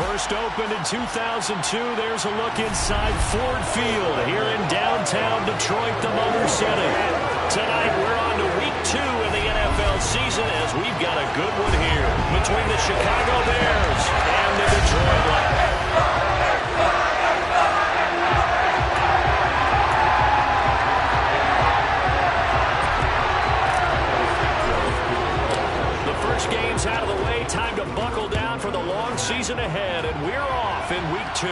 First opened in 2002. There's a look inside Ford Field here in downtown Detroit, the Motor City. Tonight, we're on to week 2 in the NFL season as we've got a good one here between the Chicago Bears and the Detroit Lions. Games out of the way, time to buckle down for the long season ahead, and we're off in week 2.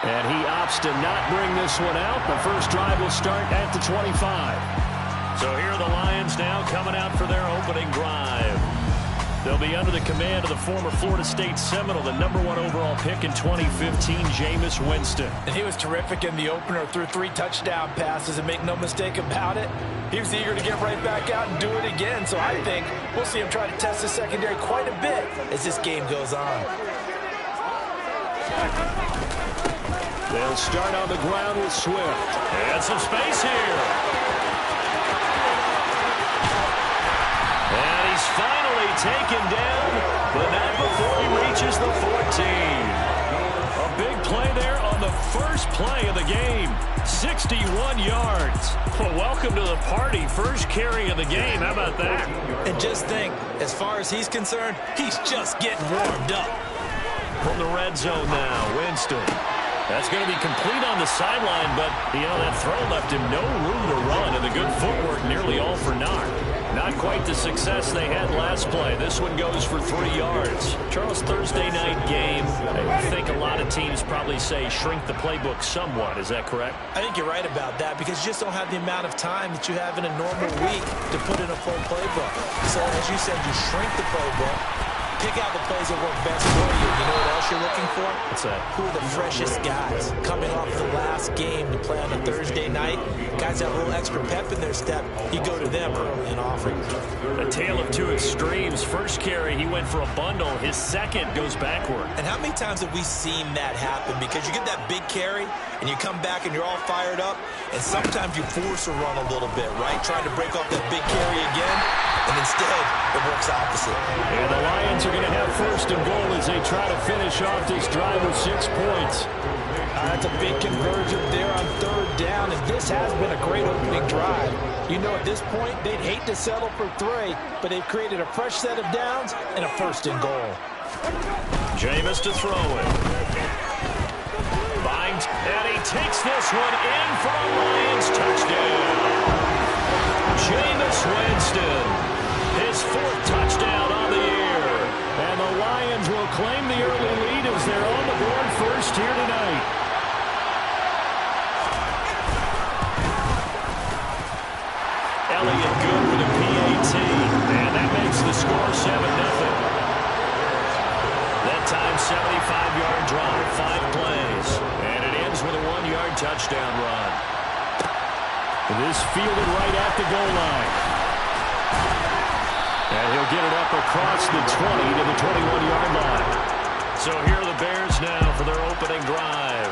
And he opts to not bring this one out. The first drive will start at the 25. So here are the Lions now coming out for their opening drive. They'll be under the command of the former Florida State Seminole, the #1 overall pick in 2015, Jameis Winston. And he was terrific in the opener, threw 3 touchdown passes, and make no mistake about it, he was eager to get right back out and do it again. So I think we'll see him try to test the secondary quite a bit as this game goes on. They'll start on the ground with Swift. And some space here. And he's finally taken down, but not before he reaches the 14. A big play there on the first play of the game. 61 yards. Well, welcome to the party. First carry of the game. How about that? And just think, as far as he's concerned, he's just getting warmed up. From the red zone now, Winston. That's going to be complete on the sideline, but, that throw left him no room to run, and the good footwork nearly all for naught. Not quite the success they had last play. This one goes for 3 yards. Charles, Thursday night game, I think a lot of teams probably say shrink the playbook somewhat. Is that correct? I think you're right about that because you just don't have the amount of time that you have in a normal week to put in a full playbook. So, as you said, you shrink the playbook. Pick out the plays that work best for you. You know what else you're looking for? What's that? Who are the freshest guys coming off the last game to play on a Thursday night? Guys that have a little extra pep in their step. You go to them early and often. A tale of two extremes. First carry, he went for a bundle. His second goes backward. And how many times have we seen that happen? Because you get that big carry, and you come back and you're all fired up, and sometimes you force a run a little bit, right? Trying to break off that big carry again, and instead it works opposite. And the Lions are going to have first and goal as they try to finish off this drive with 6 points. That's a big conversion there on 3rd down, and this has been a great opening drive. You know, at this point, they'd hate to settle for 3, but they've created a fresh set of downs and a first and goal. Jameis to throw it. Binds, and he takes this one in for a Lions touchdown. Jameis Winston, his 4th touchdown on the year. And the Lions will claim the early lead as they're on the board first here tonight. Elliott good with a PAT. And that makes the score 7-0. That time, 75-yard drive, 5 plays. And it ends with a 1-yard touchdown run. This fielded right at the goal line. And he'll get it up across the 20 to the 21-yard line. So here are the Bears now for their opening drive.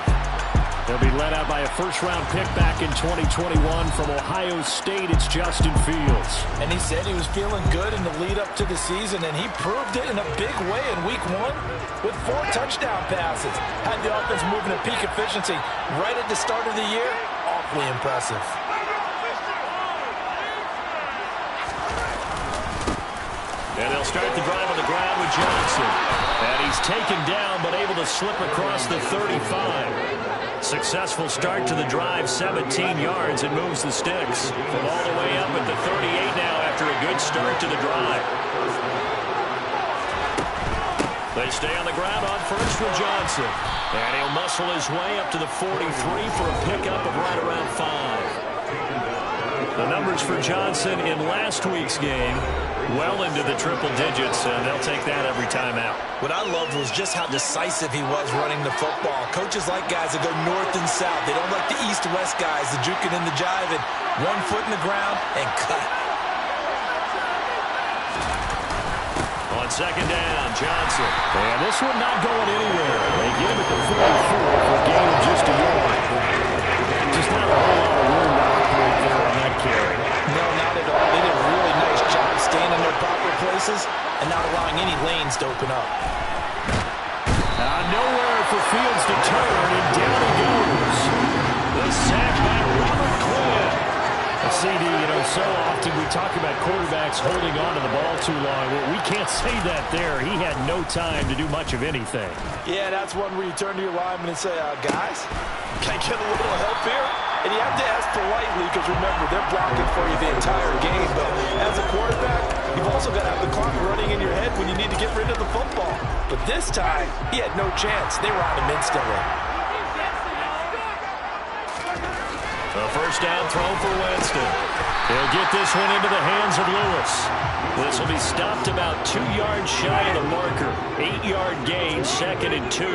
They'll be led out by a first-round pick back in 2021 from Ohio State. It's Justin Fields. And he said he was feeling good in the lead-up to the season, and he proved it in a big way in Week 1 with 4 touchdown passes. Had the offense moving at peak efficiency right at the start of the year. Awfully impressive. And they'll start the drive on the ground with Johnson. And he's taken down, but able to slip across the 35. Successful start to the drive, 17 yards, and moves the sticks. From all the way up at the 38 now after a good start to the drive. They stay on the ground on first with Johnson. And he'll muscle his way up to the 43 for a pickup of right around 5. The numbers for Johnson in last week's game, well into the triple digits, and they'll take that every time out. What I loved was just how decisive he was running the football. Coaches like guys that go north and south. They don't like the east-west guys, the juking and the jiving. 1 foot in the ground and cut. On second down, Johnson. And this one not going anywhere. They get him at the 44 for a gain of just a yard. Just not a whole lot of room to operate there on that carry. No, not at all. They did a really nice job staying in their proper places and not allowing any lanes to open up. Nowhere for Fields to turn, and down he goes. The sack by Robert Quinn. CD, so often we talk about quarterbacks holding on to the ball too long. Well, we can't say that there. He had no time to do much of anything. Yeah, that's one where you turn to your lineman and say, guys, can I get a little help here? And you have to ask politely because, remember, they're blocking for you the entire game. But as a quarterback, you've also got to have the clock running in your head when you need to get rid of the football. But this time, he had no chance. They were on him instantly. A first down throw for Winston. He'll get this one into the hands of Lewis. This will be stopped about 2 yards shy of the marker. 8-yard gain, 2nd and 2.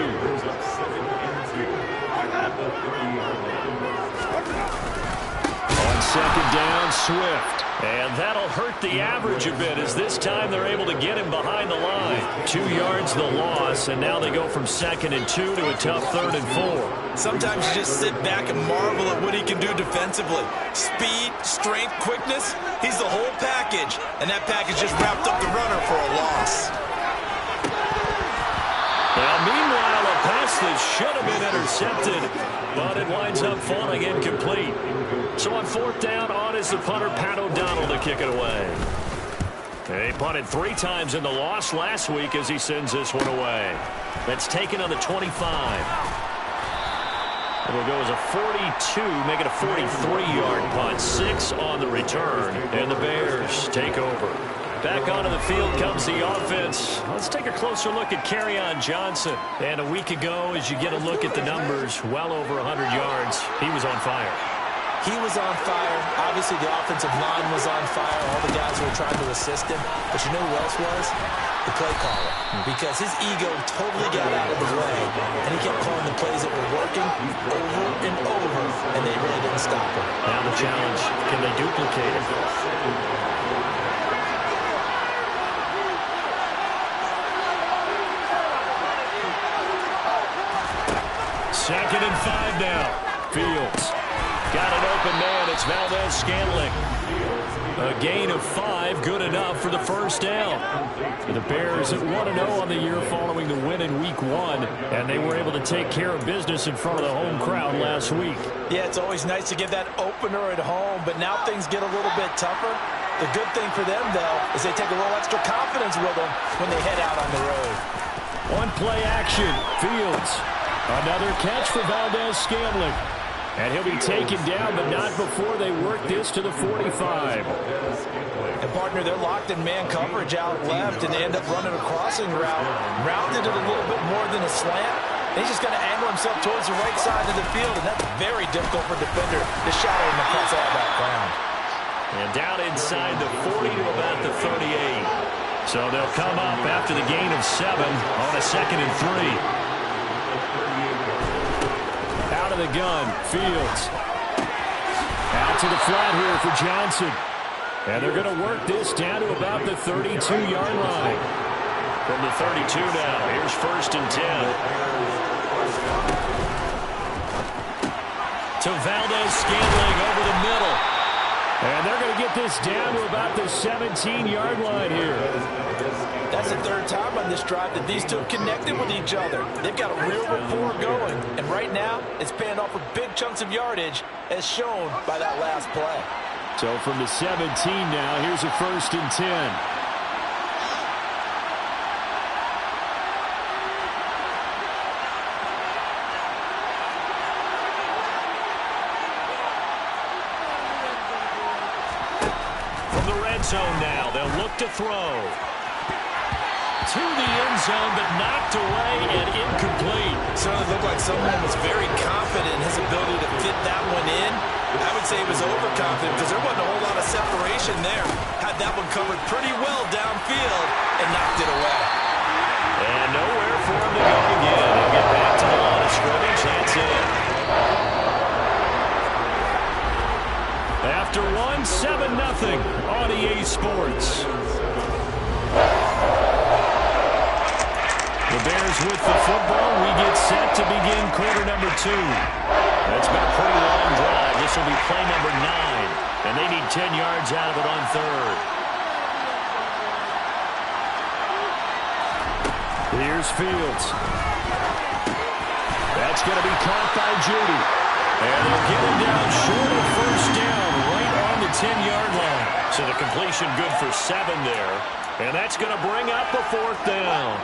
On 2nd down, Swift. And that'll hurt the average a bit as this time they're able to get him behind the line. 2 yards the loss, and now they go from 2nd and 2 to a tough 3rd and 4. Sometimes you just sit back and marvel at what he can do defensively. Speed, strength, quickness, he's the whole package. And that package just wrapped up the runner for a loss. Now, meanwhile, a pass that should have been intercepted, but it winds up falling incomplete. So on 4th down, on is the punter, Pat O'Donnell, to kick it away. He punted 3 times in the loss last week as he sends this one away. That's taken on the 25. It'll go as a 42, make it a 43-yard punt. 6 on the return, and the Bears take over. Back onto the field comes the offense. Let's take a closer look at Kerryon Johnson. And a week ago, as you get a look at the numbers, well over 100 yards, he was on fire. He was on fire. Obviously, the offensive line was on fire. All the guys who were trying to assist him. But you know who else was? The play caller. Because his ego totally got out of the way. And he kept calling the plays that were working over and over. And they really didn't stop him. Now the challenge, can they duplicate it? 2nd and 5 now. Fields. Got an open man. It's Valdez-Scantling. A gain of 5, good enough for the first down. The Bears at 1-0 on the year following the win in Week 1, and they were able to take care of business in front of the home crowd last week. Yeah, it's always nice to get that opener at home, but now things get a little bit tougher. The good thing for them, though, is they take a little extra confidence with them when they head out on the road. One play action. Fields. Another catch for Valdez-Scantling. And he'll be taken down, but not before they work this to the 45. And, partner, they're locked in man coverage out left, and they end up running a crossing route. Rounded it a little bit more than a slant. He's just going to angle himself towards the right side of the field, and that's very difficult for a defender to shadow him across all that ground. And down inside the 40 to about the 38. So they'll come up after the gain of 7 on a 2nd and 3. Out of the gun, Fields. Out to the flat here for Johnson. And they're going to work this down to about the 32-yard line. From the 32 now, here's 1st and 10. To Valdez-Scantling over the middle. And they're going to get this down to about the 17-yard line here. That's the 3rd time on this drive that these two have connected with each other. They've got a real rapport going. And right now, it's paying off with big chunks of yardage, as shown by that last play. So from the 17 now, here's a 1st and 10. Zone now. They'll look to throw. To the end zone, but knocked away and incomplete. Certainly looked like someone was very confident in his ability to fit that one in. I would say he was overconfident because there wasn't a whole lot of separation there. Had that one covered pretty well downfield and knocked it away. And nowhere for him to go again. He'll get back to the line of scrimmage. Hands in. After 1, 7-0 on EA Sports. The Bears with the football. We get set to begin quarter number 2. That's been a pretty long drive. This will be play number 9. And they need 10 yards out of it on 3rd. Here's Fields. That's going to be caught by Judy. And they'll get him down short of first down, right on the 10-yard line. So the completion good for 7 there. And that's going to bring up a 4th down.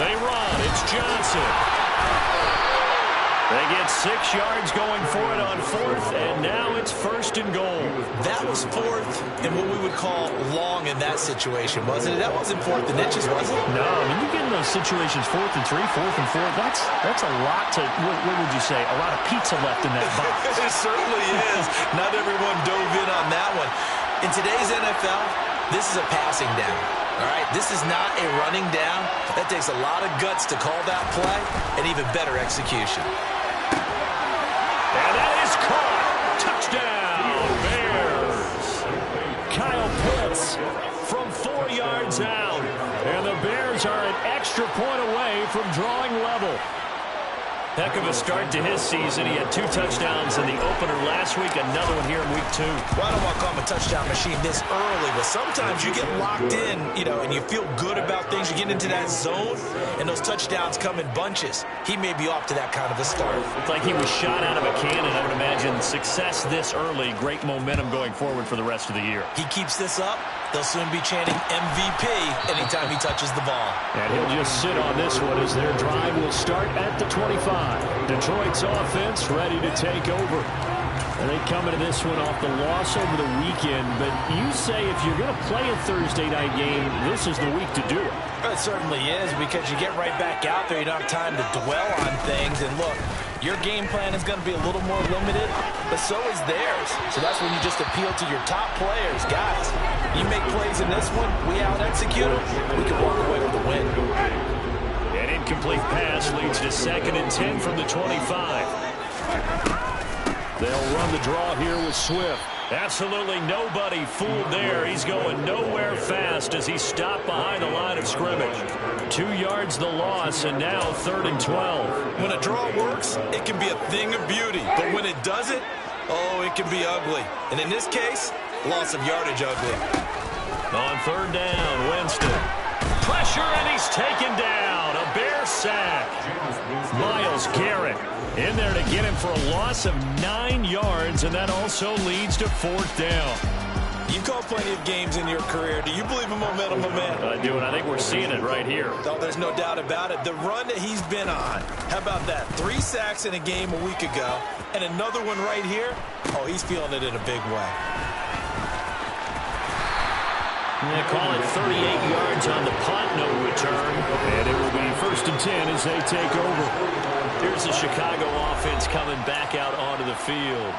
They run. It's Johnson. They get 6 yards going for it on 4th, and now it's 1st and goal. That was 4th and what we would call long in that situation, wasn't it? That wasn't 4th and inches, was it? No, I mean, you get in those situations 4th and 3, 4th and 4. That's a lot to, what would you say, a lot of pizza left in that box. It certainly is. Not everyone dove in on that one. In today's NFL, this is a passing down. All right, this is not a running down. That takes a lot of guts to call that play and even better execution. And that is caught. Touchdown, Bears. Kyle Pitts from 4 yards out. And the Bears are an extra point away from drawing level. Heck of a start to his season. He had 2 touchdowns in the opener last week, another one here in week 2. Well, I don't want to call him a touchdown machine this early, but sometimes you get locked in, and you feel good about things. You get into that zone, and those touchdowns come in bunches. He may be off to that kind of a start. Looked like he was shot out of a cannon. I would imagine success this early, great momentum going forward for the rest of the year. He keeps this up, they'll soon be chanting MVP anytime he touches the ball. And he'll just sit on this one as their drive will start at the 25. Detroit's offense ready to take over. And they come into this one off the loss over the weekend. But you say if you're going to play a Thursday night game, this is the week to do it. It certainly is, because you get right back out there. You don't have time to dwell on things. And look, your game plan is going to be a little more limited, but so is theirs. So that's when you just appeal to your top players. Guys, you make plays in this one, we out-execute them, we can walk away with a win. An incomplete pass leads to 2nd and 10 from the 25. They'll run the draw here with Swift. Absolutely nobody fooled there. He's going nowhere fast as he's stopped behind the line of scrimmage. 2 yards the loss, and now 3rd and 12. When a draw works, it can be a thing of beauty. But when it doesn't, oh, it can be ugly. And in this case, loss of yardage ugly. On 3rd down, Winston. Pressure, and he's taken down. A Bear sack. Myles Garrett in there to get him for a loss of 9 yards, and that also leads to 4th down. You've called plenty of games in your career. Do you believe in momentum, my man? I do, and I think we're seeing it right here. Oh, there's no doubt about it. The run that he's been on. How about that? 3 sacks in a game a week ago, and another one right here. Oh, he's feeling it in a big way. They call it 38 yards on the punt, no return. And it will be 1st and 10 as they take over. Here's the Chicago offense coming back out onto the field.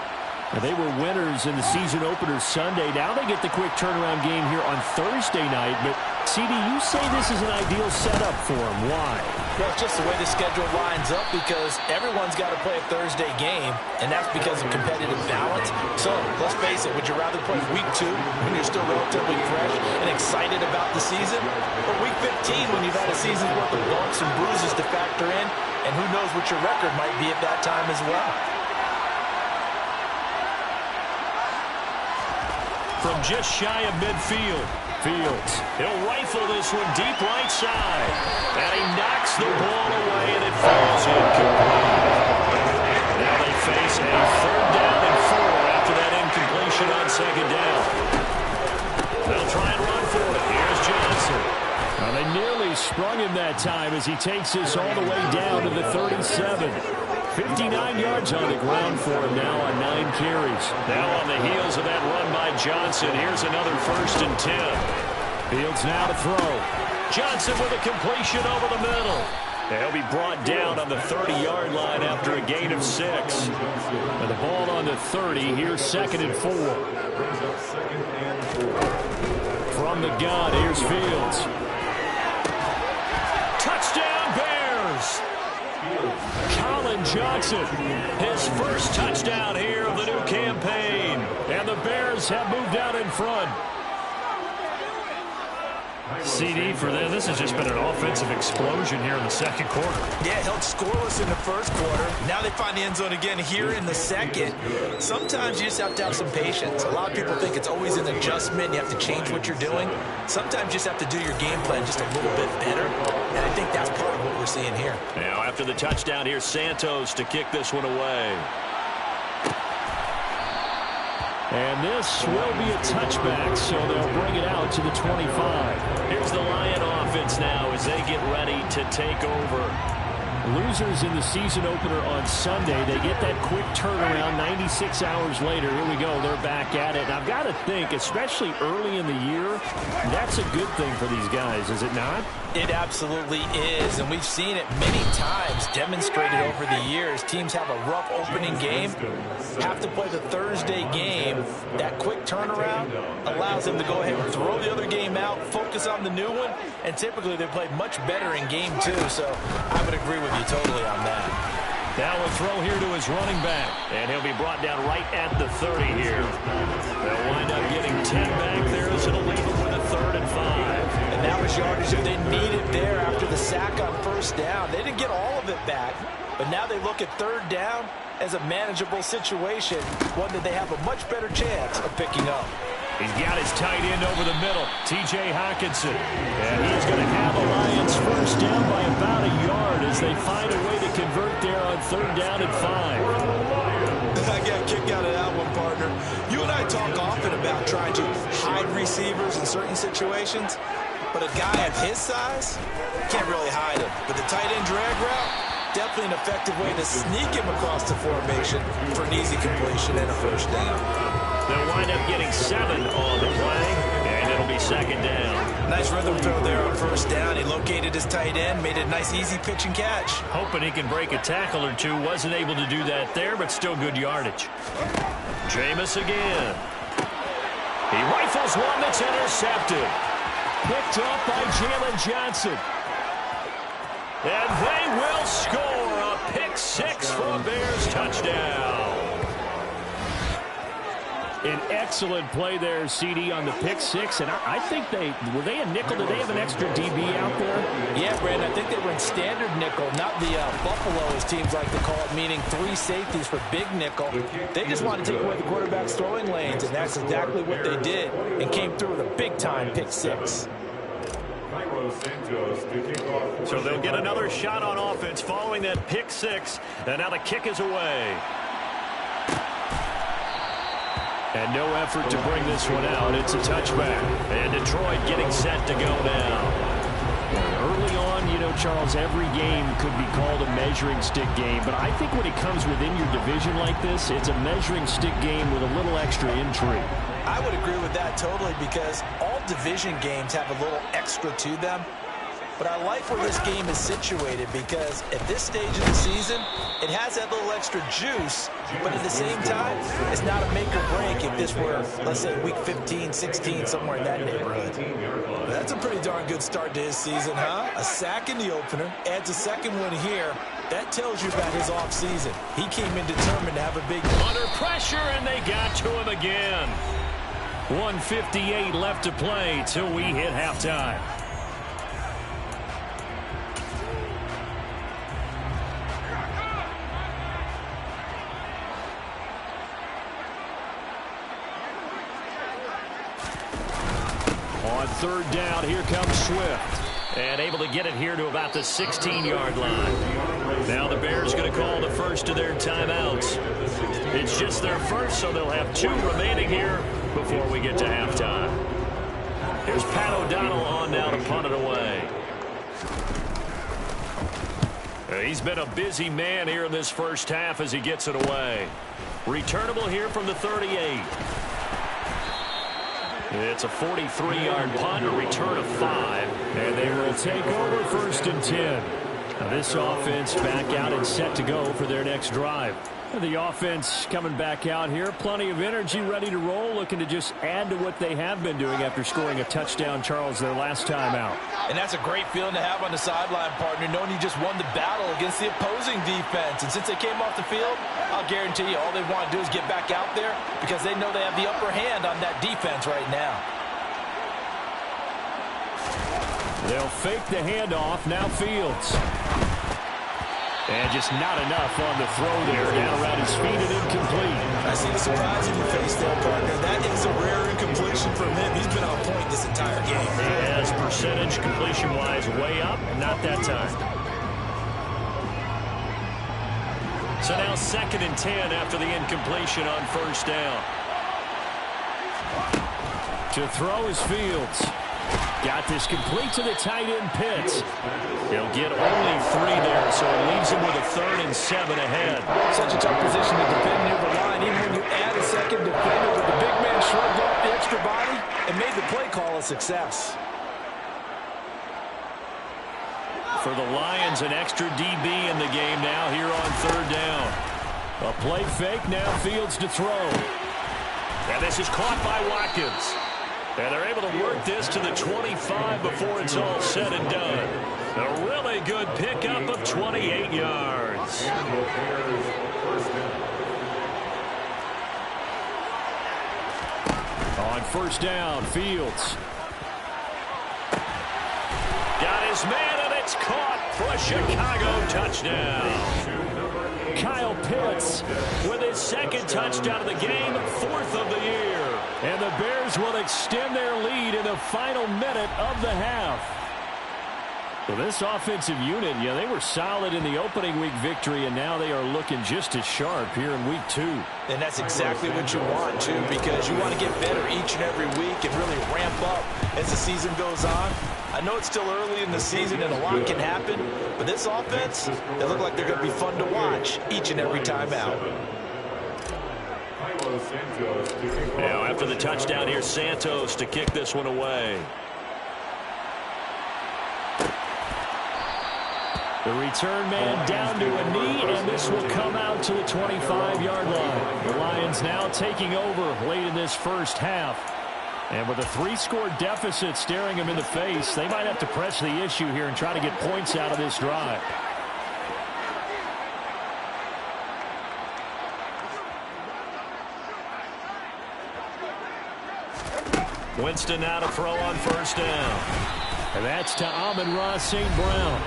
Now, they were winners in the season opener Sunday. Now they get the quick turnaround game here on Thursday night. But, CD, you say this is an ideal setup for them. Why? Well, it's just the way the schedule lines up, because everyone's got to play a Thursday game, and that's because of competitive balance. So, let's face it, would you rather play week 2 when you're still relatively fresh and excited about the season, or week 15 when you've had a season's worth of bumps and bruises to factor in, and who knows what your record might be at that time as well? From just shy of midfield, Fields, he'll rifle this one deep right side. And he knocks the ball away, and it falls incomplete. Now they face a 3rd down and 4 after that incompletion on 2nd down. They'll try and run for it. Here's Johnson. Well, they nearly sprung him that time as he takes this all the way down to the 37. 59 yards on the ground for him now on 9 carries. Now on the heels of that run by Johnson, here's another 1st and 10. Fields now to throw. Johnson with a completion over the middle. He'll be brought down on the 30-yard line after a gain of 6. And the ball on the 30, here's 2nd and 4. From the gun, here's Fields. Touchdown, Bears! Colin Johnson, his first touchdown here of the new campaign. And the Bears have moved out in front. CD for them. This has just been an offensive explosion here in the second quarter. Yeah, held scoreless in the first quarter. Now they find the end zone again here in the second. Sometimes you just have to have some patience. A lot of people think it's always an adjustment. You have to change what you're doing. Sometimes you just have to do your game plan just a little bit better. And I think that's part of what we're seeing here. Now after the touchdown, here's Santos to kick this one away. And this will be a touchback, so they'll bring it out to the 25. Here's the Lion offense now as they get ready to take over. Losers in the season opener on Sunday. They get that quick turnaround 96 hours later. Here we go. They're back at it. And I've got to think, especially early in the year, that's a good thing for these guys, is it not? It absolutely is, and we've seen it many times demonstrated over the years. Teams have a rough opening game, have to play the Thursday game. That quick turnaround allows them to go ahead and throw the other game out, focus on the new one, and typically they play much better in game two, so I would agree with you totally on that. Now a throw here to his running back, and he'll be brought down right at the 30 here. They'll wind up getting 10 back there, so it'll leave them with a 3rd and 5. And that was yardage that they needed there after the sack on first down. They didn't get all of it back, but now they look at 3rd down as a manageable situation, one that they have a much better chance of picking up. He's got his tight end over the middle, T.J. Hockenson. And he's going to have the Lions first down by about a yard as they find a way to convert there on 3rd down and 5. I got a kick out of that one, partner. You and I talk often about trying to hide receivers in certain situations, but a guy of his size can't really hide him. But the tight end drag route, definitely an effective way to sneak him across the formation for an easy completion and a first down. They'll wind up getting 7 on the play, and it'll be 2nd down. Nice rhythm throw there on first down. He located his tight end, made a nice easy pitch and catch. Hoping he can break a tackle or two. Wasn't able to do that there, but still good yardage. Jameis again. He rifles one that's intercepted. Picked up by Jalen Johnson. And they will score a pick 6 for a Bears touchdown. An excellent play there, CD, on the pick 6. And I think were they a nickel? Did they have an extra DB out there? Yeah, Brandon, I think they were in standard nickel, not the Buffalo, as teams like to call it, meaning 3 safeties for big nickel. They just wanted to take away the quarterback's throwing lanes, and that's exactly what they did, and came through with a big-time pick 6. So they'll get another shot on offense following that pick 6, and now the kick is away. And no effort to bring this one out. It's a touchback. And Detroit getting set to go now. Early on, you know, Charles, every game could be called a measuring stick game. But I think when it comes within your division like this, it's a measuring stick game with a little extra intrigue. I would agree with that totally, because all division games have a little extra to them. But I like where this game is situated, because at this stage of the season, it has that little extra juice, but at the same time, it's not a make or break if this were, let's say, week 15, 16, somewhere in that neighborhood. That's a pretty darn good start to his season, huh? A sack in the opener, adds a second one here. That tells you about his offseason. He came in determined to have a big... Under pressure, and they got to him again. 1:58 left to play till we hit halftime. On 3rd down, here comes Swift. And able to get it here to about the 16-yard line. Now the Bears going to call the first of their timeouts. It's just their first, so they'll have 2 remaining here before we get to halftime. Here's Pat O'Donnell on now to punt it away. He's been a busy man here in this first half as he gets it away. Returnable here from the 38. It's a 43-yard punt, a return of 5. And they will take over 1st and 10. Now this offense back out and set to go for their next drive. The offense coming back out here. Plenty of energy, ready to roll, looking to just add to what they have been doing after scoring a touchdown, Charles, their last time out. And that's a great feeling to have on the sideline, partner, knowing you just won the battle against the opposing defense. And since they came off the field, I'll guarantee you all they want to do is get back out there, because they know they have the upper hand on that defense right now. They'll fake the handoff. Now Fields. And just not enough on the throw there. Down around his feet and incomplete. I see the surprise in your face there, partner. That is a rare incompletion from him. He's been on point this entire game. Yes, percentage completion-wise way up. Not that time. So now 2nd and 10 after the incompletion on 1st down. To throw is Fields. Got this complete to the tight end Pitts. He'll get only 3 there, so it leaves him with a 3rd and 7 ahead. Such a tough position to defend near the line. Even when you add a second defender, but the big man shrugged off the extra body and made the play call a success. For the Lions, an extra DB in the game now here on 3rd down. A play fake, now Fields to throw. And this is caught by Watkins. And they're able to work this to the 25 before it's all said and done. A really good pickup of 28 yards. On 1st down, Fields. Got his man, and it's caught for a Chicago touchdown. Kyle Pitts with his 2nd touchdown of the game, 4th of the year. And the Bears will extend their lead in the final minute of the half. Well, this offensive unit, they were solid in the opening week victory, and now they are looking just as sharp here in week 2. And that's exactly what you want, too, because you want to get better each and every week and really ramp up as the season goes on. I know it's still early in the season and a lot can happen, but this offense, they look like they're going to be fun to watch each and every time out. Now after the touchdown here, Santos to kick this one away. The return man down to a knee, and this will come out to the 25-yard line. The Lions now taking over late in this first half. And with a 3-score deficit staring them in the face, they might have to press the issue here and try to get points out of this drive. Winston now to throw on 1st down. And that's to Amon-Ra St. Brown.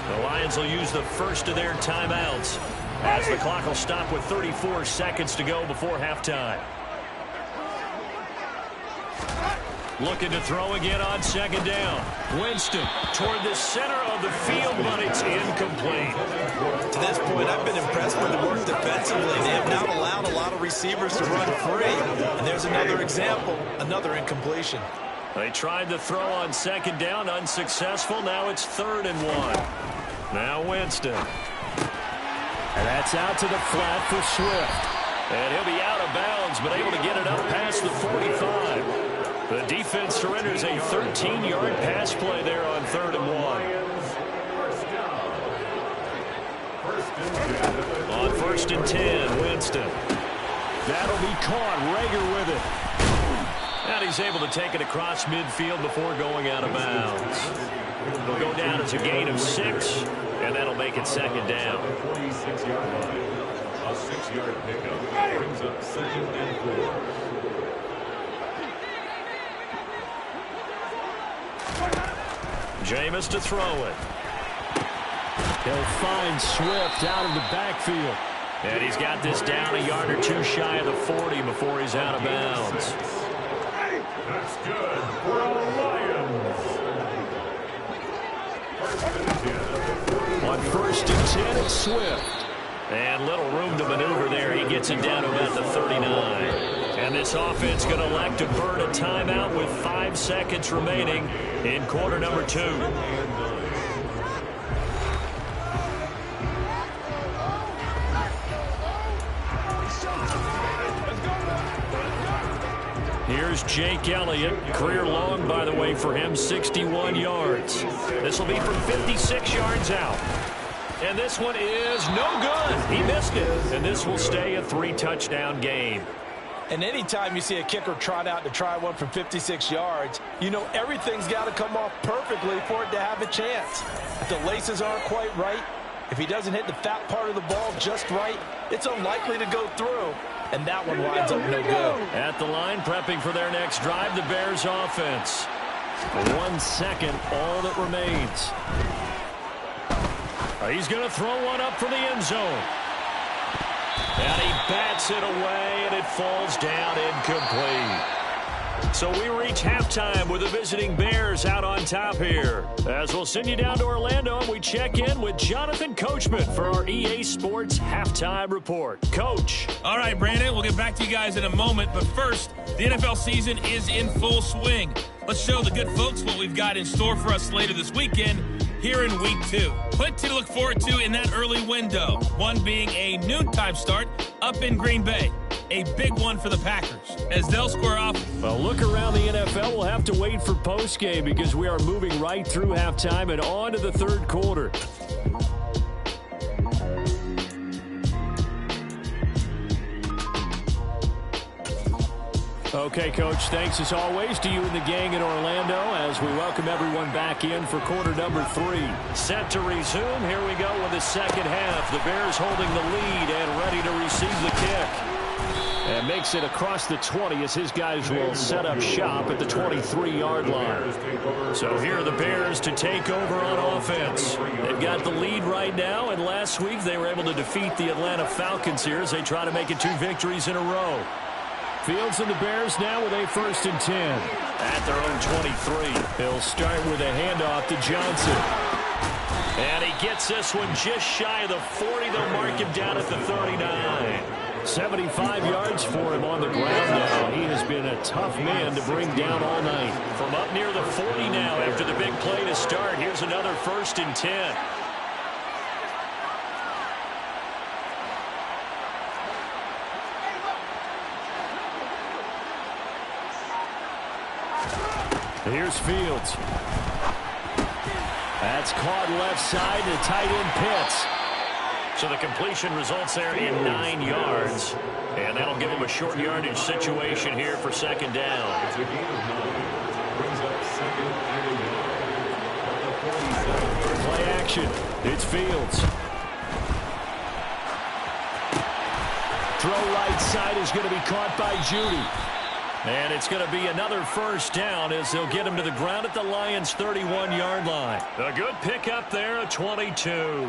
The Lions will use the first of their timeouts as the clock will stop with 34 seconds to go before halftime. Looking to throw again on 2nd down. Winston toward the center of the field, but it's incomplete. To this point, I've been impressed with the work defensively. They have not allowed a lot of receivers to run free. And there's another example, another incompletion. They tried to throw on 2nd down, unsuccessful. Now it's 3rd and 1. Now Winston. And that's out to the flat for Swift. And he'll be out of bounds, but able to get it up past the 45. The defense surrenders a 13-yard pass play there on 3rd and 1. On 1st and 10, Winston. That'll be caught. Rager with it. And he's able to take it across midfield before going out of bounds. It'll go down as a gain of 6, and that'll make it 2nd down. 26-yard line. A 6-yard pickup brings up 2nd and 4. Jameis to throw it. He'll find Swift out of the backfield. And he's got this down a yard or 2 shy of the 40 before he's out of bounds. That's good for the Lions. On 1st and 10, it's Swift. And little room to maneuver there. He gets it down to about the 39. And this offense going to elect to burn a timeout with 5 seconds remaining in quarter number 2. Here's Jake Elliott. Career long, by the way, for him, 61 yards. This will be from 56 yards out. And this one is no good. He missed it. And this will stay a 3-touchdown game. And anytime you see a kicker trot out to try one from 56 yards, you know everything's got to come off perfectly for it to have a chance. If the laces aren't quite right, if he doesn't hit the fat part of the ball just right, it's unlikely to go through. And that one winds up no good. At the line, prepping for their next drive, the Bears offense. 1 second, all that remains. He's going to throw one up for the end zone. And he bats it away, and it falls down incomplete. So we reach halftime with the visiting Bears out on top here. As we'll send you down to Orlando, and we check in with Jonathan Coachman for our EA Sports Halftime Report. Coach. All right, Brandon, we'll get back to you guys in a moment. But first, the NFL season is in full swing. Let's show the good folks what we've got in store for us later this weekend here in Week 2. Plenty to look forward to in that early window. One being a noontime start up in Green Bay. A big one for the Packers as they'll square off. Well, look around the NFL. We'll have to wait for postgame because we are moving right through halftime and on to the third quarter. Okay, Coach, thanks as always to you and the gang in Orlando as we welcome everyone back in for quarter number 3. Set to resume. Here we go with the second half. The Bears holding the lead and ready to receive the kick. And makes it across the 20 as his guys will set up shop at the 23-yard line. So here are the Bears to take over on offense. They've got the lead right now, and last week they were able to defeat the Atlanta Falcons here as they try to make it 2 victories in a row. Fields and the Bears now with a 1st and 10. At their own 23. They'll start with a handoff to Johnson. And he gets this one just shy of the 40. They'll mark him down at the 39. 75 yards for him on the ground now. He has been a tough man to bring down all night. From up near the 40 now after the big play to start. Here's another 1st and 10. Here's Fields. That's caught left side to tight end Pitts. So the completion results there in 9 yards. And that'll give him a short yardage situation here for second down. It's a gain of 9. Brings up second and 1. Play action. It's Fields. Throw right side is going to be caught by Judy. And it's going to be another 1st down as they'll get him to the ground at the Lions' 31-yard line. A good pickup there, a 22.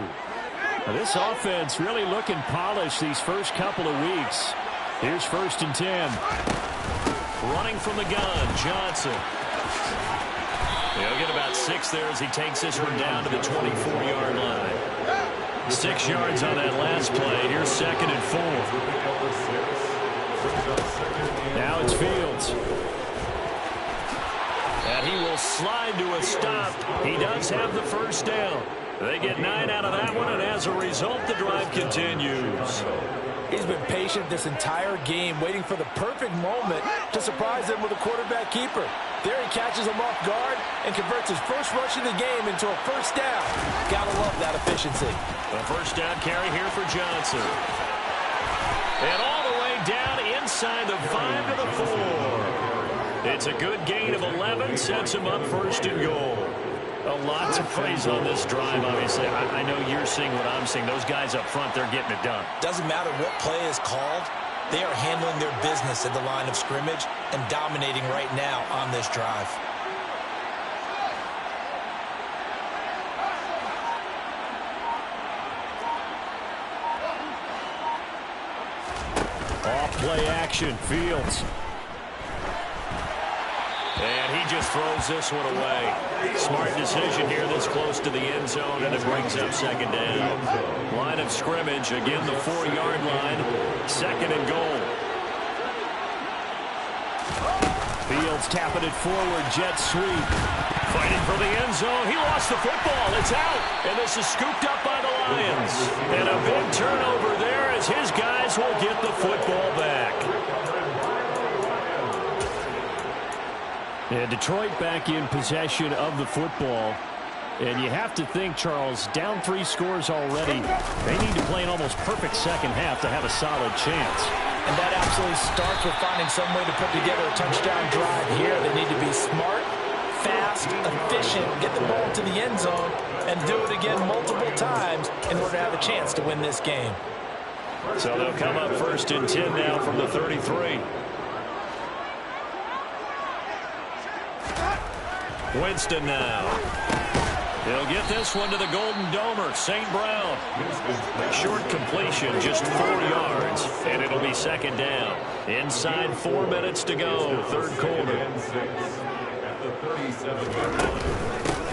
Now this offense really looking polished these first couple of weeks. Here's 1st and 10. Running from the gun, Johnson. He'll get about 6 there as he takes this one down to the 24-yard line. 6 yards on that last play. Here's 2nd and 4. Now it's Fields. And he will slide to a stop. He does have the 1st down. They get 9 out of that one, and as a result, the drive continues. He's been patient this entire game, waiting for the perfect moment to surprise them with a quarterback keeper. There he catches him off guard and converts his first rush of the game into a 1st down. Gotta love that efficiency. The 1st down carry here for Johnson. And all the way down inside the 5 to the 4. It's a good gain of 11, sets him up 1st and goal. Lots of praise on this drive, obviously. I know you're seeing what I'm seeing. Those guys up front, they're getting it done. Doesn't matter what play is called. They are handling their business at the line of scrimmage and dominating right now on this drive. Off play action, Fields. And he just throws this one away. Smart decision here this close to the end zone, and it brings up 2nd down. Line of scrimmage, again the 4-yard line. 2nd and goal. Fields tapping it forward, jet sweep. Fighting for the end zone. He lost the football. It's out. And this is scooped up by the Lions. And a big turnover there as his guys will get the football back. And Detroit back in possession of the football. And you have to think, Charles, down 3 scores already. They need to play an almost perfect second half to have a solid chance. And that absolutely starts with finding some way to put together a touchdown drive here. They need to be smart, fast, efficient, get the ball to the end zone, and do it again multiple times in order to have a chance to win this game. So they'll come up 1st and 10 now from the 33. Winston now. He'll get this one to the Golden Domer, St. Brown. Short completion, just 4 yards, and it'll be second down. Inside 4 minutes to go, third quarter.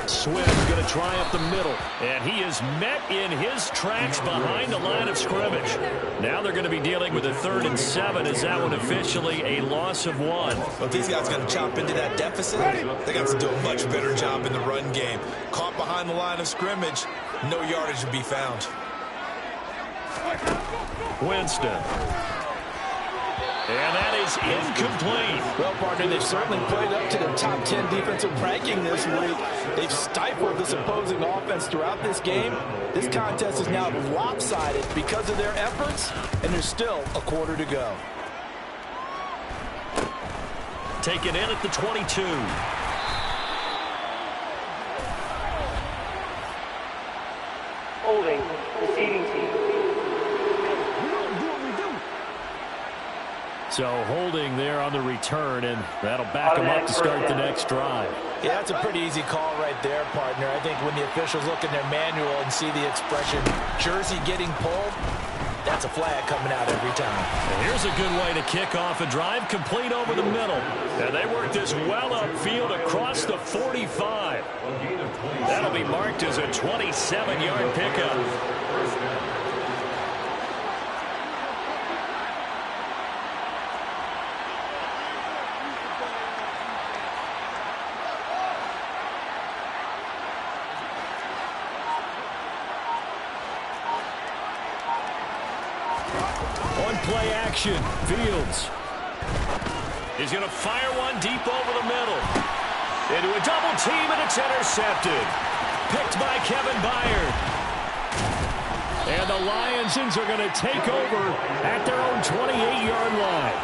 Swift going to try up the middle, and he is met in his tracks behind the line of scrimmage. Now they're going to be dealing with a 3rd and 7. Is that one officially a loss of 1? Well, if these guys are going to chop into that deficit, they got to do a much better job in the run game. Caught behind the line of scrimmage, no yardage to be found. Winston. And that is incomplete. Well, partner, they've certainly played up to the top 10 defensive ranking this week. They've stifled this opposing offense throughout this game. This contest is now lopsided because of their efforts, and there's still a quarter to go. Taken in at the 22. Holding, receiving team. So holding there on the return, and that'll back them up to start the next drive. Yeah, that's a pretty easy call right there, partner. I think when the officials look in their manual and see the expression, jersey getting pulled, that's a flag coming out every time. And here's a good way to kick off a drive, complete over the middle. And they work this well upfield across the 45. That'll be marked as a 27-yard pickup. Play action. Fields. He's going to fire one deep over the middle. Into a double team, and it's intercepted. Picked by Kevin Byard. And the Lionsons are going to take over at their own 28-yard line.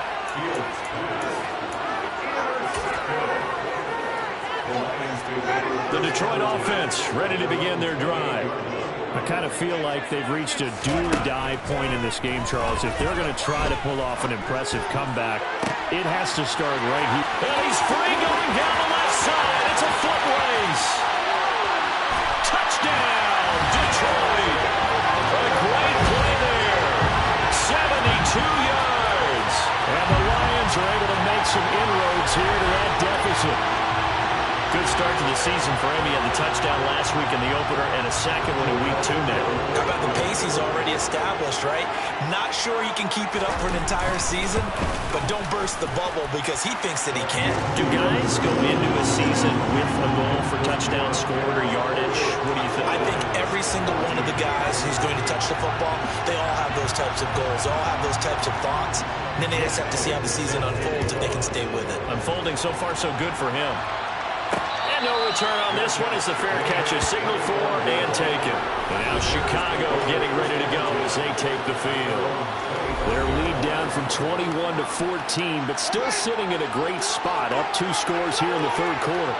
The Detroit offense ready to begin their drive. I kind of feel like they've reached a do-or-die point in this game, Charles. If they're going to try to pull off an impressive comeback, it has to start right here. And he's free going down the left side. It's a foot race. Touchdown, Detroit. A great play there. 72 yards. And the Lions are able to make some inroads here to that deficit. Good start to the season for him. He had the touchdown last week in the opener and a second one in week 2 now. How about the pace he's already established, right? Not sure he can keep it up for an entire season, but don't burst the bubble because he thinks that he can. Do guys go into a season with a goal for touchdown scored or yardage? What do you think? I think every single one of the guys who's going to touch the football, they all have those types of goals. They all have those types of thoughts. And then they just have to see how the season unfolds if they can stay with it. Unfolding so far so good for him. And no return on this one as the fair catch is signaled for and taken. And now Chicago getting ready to go as they take the field. Their lead down from 21 to 14, but still sitting in a great spot, up 2 scores here in the third quarter.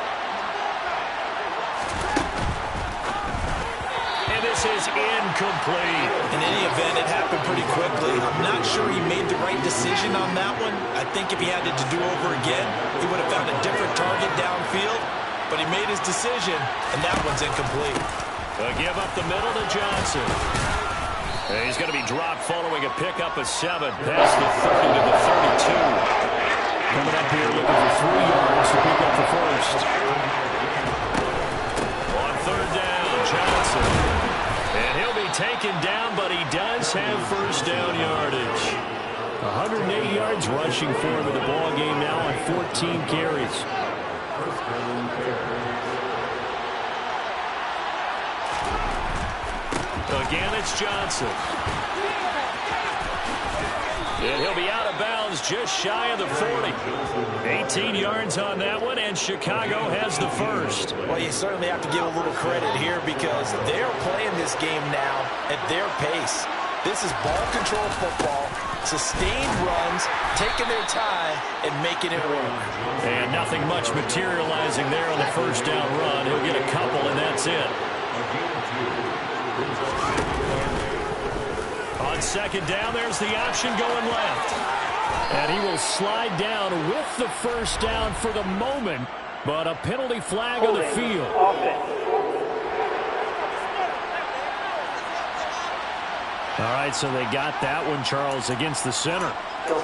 And this is incomplete. In any event, it happened pretty quickly. I'm not sure he made the right decision on that one. I think if he had it to do over again, he would have found a different target downfield. But he made his decision, and that one's incomplete. A give up the middle to Johnson. And he's going to be dropped following a pickup of 7 past the 30 to the 32. Coming up here looking for 3 yards to pick up the first. On third down, Johnson. And he'll be taken down, but he does have first down yardage. 108 yards rushing for him in the ball game now on 14 carries. Again, it's Johnson. And he'll be out of bounds just shy of the 40. 18 yards on that one, and Chicago has the first. Well, you certainly have to give a little credit here because they're playing this game now at their pace. This is ball control football, sustained runs, taking their time, and making it work. And nothing much materializing there on the first down run. He'll get a couple, and that's it. On second down, there's the option going left. And he will slide down with the first down for the moment But a penalty flag on the field. All right, so they got that one, Charles, against the center.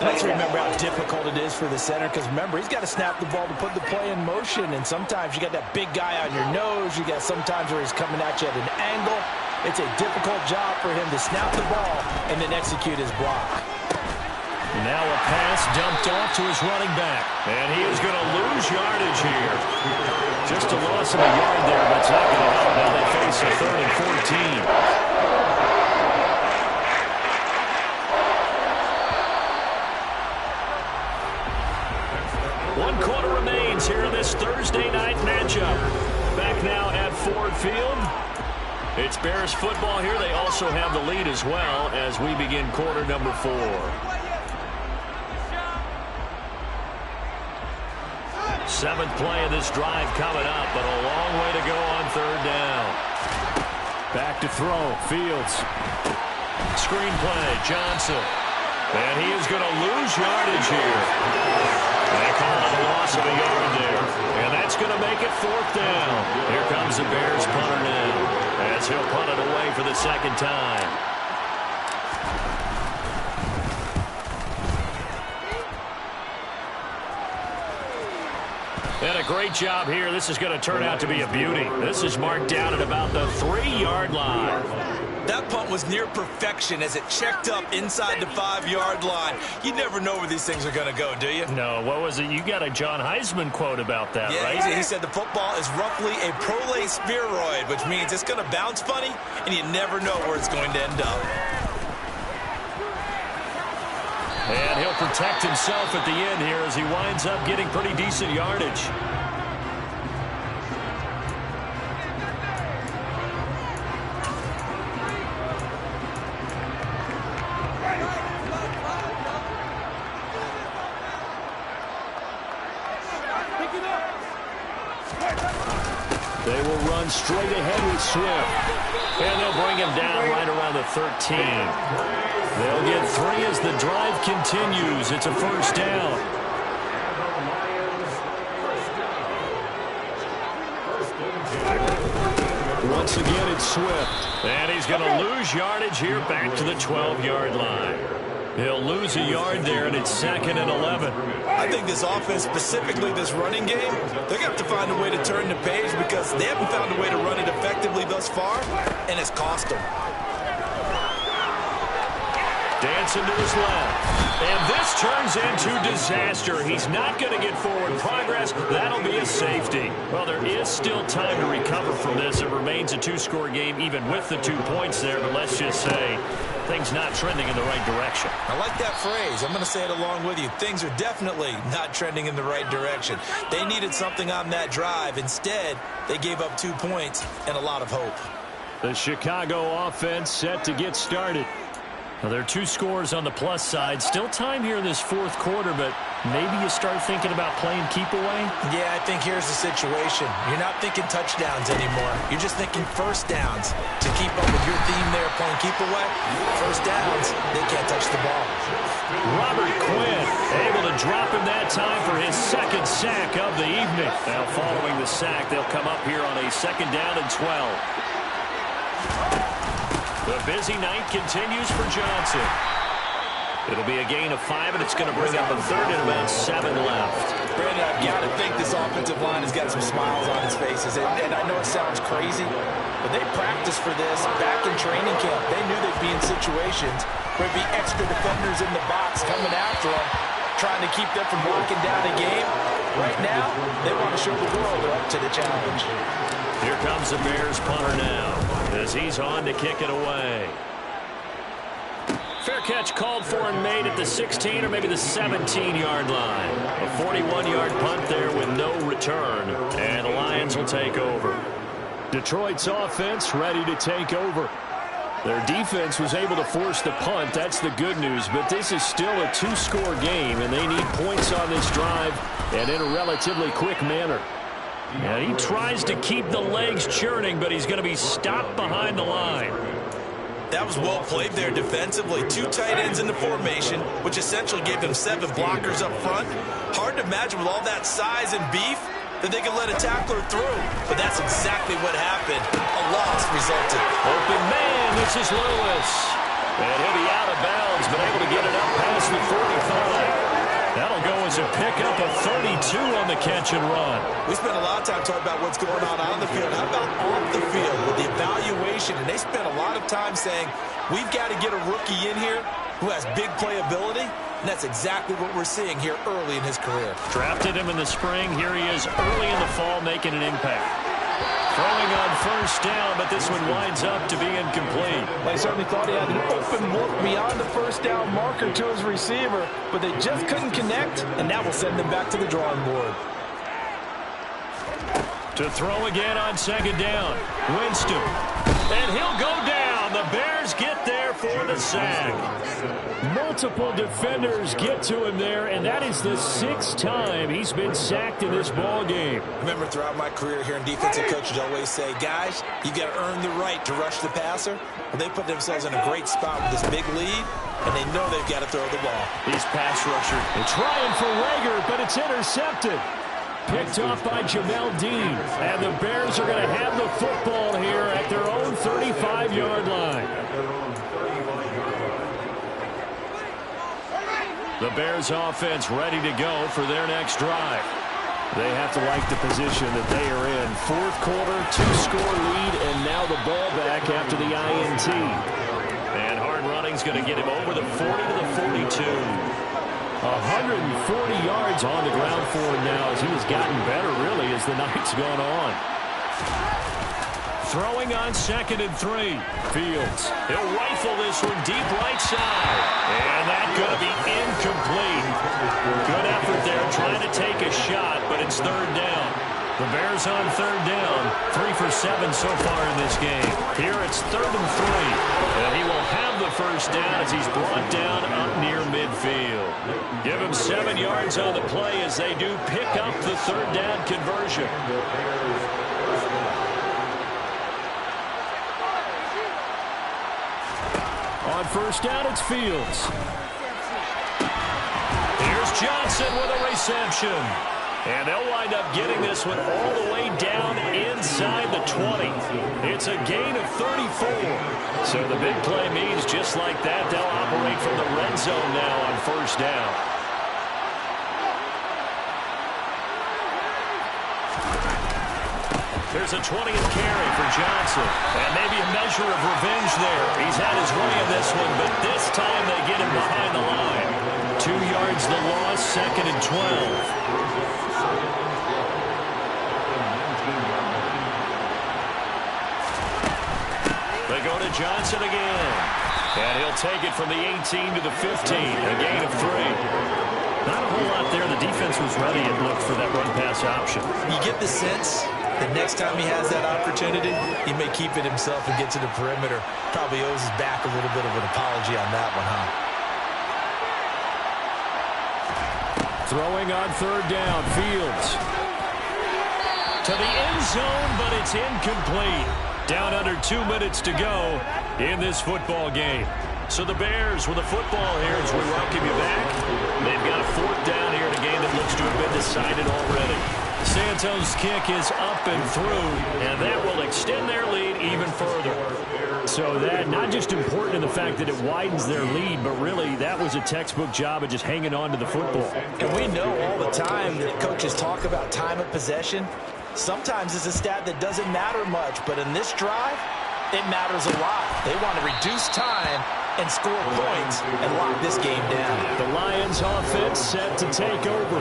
Let's remember how difficult it is for the center, because remember, he's got to snap the ball to put the play in motion, and sometimes you got that big guy on your nose. You got sometimes where he's coming at you at an angle. It's a difficult job for him to snap the ball and then execute his block. Now a pass dumped off to his running back, and he is going to lose yardage here. Just a loss of a yard there, but it's not going to help. Now they face a 3rd and 14. One quarter remains here in this Thursday night matchup. Back now at Ford Field. It's Bears football here. They also have the lead as well as we begin quarter number 4. Seventh play of this drive coming up, but a long way to go on 3rd down. Back to throw. Fields. Screen play. Johnson. And he is going to lose yardage here. They call it a loss of a yard there. And that's going to make it 4th down. Here comes the Bears punter now, as he'll punt it away for the 2nd time. And a great job here. This is going to turn out to be a beauty. This is marked down at about the 3-yard line. That punt was near perfection as it checked up inside the 5-yard line. You never know where these things are going to go, do you? No, what was it? You got a John Heisman quote about that, yeah, right? He said the football is roughly a prolate spheroid, which means it's going to bounce funny, and you never know where it's going to end up. And he'll protect himself at the end here as he winds up getting pretty decent yardage. They will run straight ahead with Swift. And they'll bring him down right around the 13. They'll get 3 as the drive continues. It's a 1st down. Once again, it's Swift. And he's going to lose yardage here back to the 12-yard line. He'll lose a yard there, and it's 2nd and 11. I think this offense, specifically this running game, they're going to have to find a way to turn the page because they haven't found a way to run it effectively thus far, and it's cost them. Dancing to his left. And this turns into disaster. He's not going to get forward progress. That'll be a safety. Well, there is still time to recover from this. It remains a 2-score game even with the 2 points there, but let's just say things not trending in the right direction. I like that phrase. I'm going to say it along with you. Things are definitely not trending in the right direction. They needed something on that drive. Instead, they gave up 2 points and a lot of hope. The Chicago offense set to get started. Well, there are 2 scores on the plus side. Still time here in this 4th quarter, but maybe you start thinking about playing keep away? Yeah, I think here's the situation. You're not thinking touchdowns anymore. You're just thinking 1st downs. To keep up with your theme there, playing keep away, 1st downs, they can't touch the ball. Robert Quinn able to drop him that time for his 2nd sack of the evening. Now following the sack, they'll come up here on a 2nd down and 12. The busy night continues for Johnson. It'll be a gain of 5, and it's going to bring up a 3rd and about 7 left. Brandon, I've got to think this offensive line has got some smiles on its faces. And I know it sounds crazy, but they practiced for this back in training camp. They knew they'd be in situations where there'd be extra defenders in the box coming after them, trying to keep them from locking down a game. Right now, they want to show the world they're up to the challenge. Here comes the Bears punter now as he's on to kick it away. Fair catch called for and made at the 16 or maybe the 17-yard line. A 41-yard punt there with no return, and the Lions will take over. Detroit's offense ready to take over. Their defense was able to force the punt. That's the good news, but this is still a 2-score game, and they need points on this drive and in a relatively quick manner. And he tries to keep the legs churning, but he's going to be stopped behind the line. That was well played there defensively. 2 tight ends in the formation, which essentially gave them 7 blockers up front. Hard to imagine with all that size and beef, that they could let a tackler through. But that's exactly what happened. A loss resulted. Open man, this is Lewis. And he'll be out of bounds, but able to get it up past the 45. That'll go as a pickup of 32 on the catch and run. We spent a lot of time talking about what's going on the field. How about off the field with the evaluation? And they spent a lot of time saying, we've got to get a rookie in here who has big playability. And that's exactly what we're seeing here early in his career. Drafted him in the spring. Here he is early in the fall making an impact. Throwing on first down, but this one winds up to be incomplete. They certainly thought he had an open look beyond the first down marker to his receiver, but they just couldn't connect, and that will send them back to the drawing board. To throw again on second down. Winston. And he'll go down. The Bears get there for the sack. Multiple defenders get to him there, and that is the 6th time he's been sacked in this ball game. Remember, throughout my career here in defensive coaches always say, guys, you got to earn the right to rush the passer. Well, they put themselves in a great spot with this big lead, and they know they've got to throw the ball. He's pass rusher. They're trying for Rager, but it's intercepted. Picked off by Jamel Dean. And the Bears are going to have the football here at their own 35-yard line. The Bears offense ready to go for their next drive. They have to like the position that they are in. 4th quarter, 2-score lead, and now the ball back after the INT. And hard running's going to get him over the 40 to the 42. 140 yards on the ground for him now as he has gotten better, really, as the night's gone on. Throwing on 2nd and 3. Fields. He'll rifle this one deep right side. And that's going to be incomplete. Good effort there trying to take a shot, but it's 3rd down. The Bears on 3rd down. 3 for 7 so far in this game. Here it's 3rd and 3. And he will have the first down as he's brought down up near midfield. Give him 7 yards on the play as they do pick up the 3rd down conversion. On first down, it's Fields. Here's Johnson with a reception. And they'll wind up getting this one all the way down inside the 20. It's a gain of 34. So the big play means just like that, they'll operate from the red zone now on first down. There's a 20th carry for Johnson. And maybe a measure of revenge there. He's had his way in this one, but this time they get him behind the line. 2 yards the loss, 2nd and 12. They go to Johnson again. And he'll take it from the 18 to the 15. A gain of 3. Not a whole lot there. The defense was ready, it looked, for that run-pass option. You get the sense that next time he has that opportunity, he may keep it himself and get to the perimeter. Probably owes his back a little bit of an apology on that one, huh? Throwing on 3rd down, Fields. To the end zone, but it's incomplete. Down under 2 minutes to go in this football game. So the Bears with the football here as we welcome you back. They've got a 4th down here in a game that looks to have been decided already. Santos' kick is up and through, and that will extend their lead even further. So that not just important in the fact that it widens their lead, but really that was a textbook job of just hanging on to the football. And we know all the time that coaches talk about time of possession. Sometimes it's a stat that doesn't matter much, but in this drive, it matters a lot. They want to reduce time and score points and lock this game down. The Lions offense set to take over.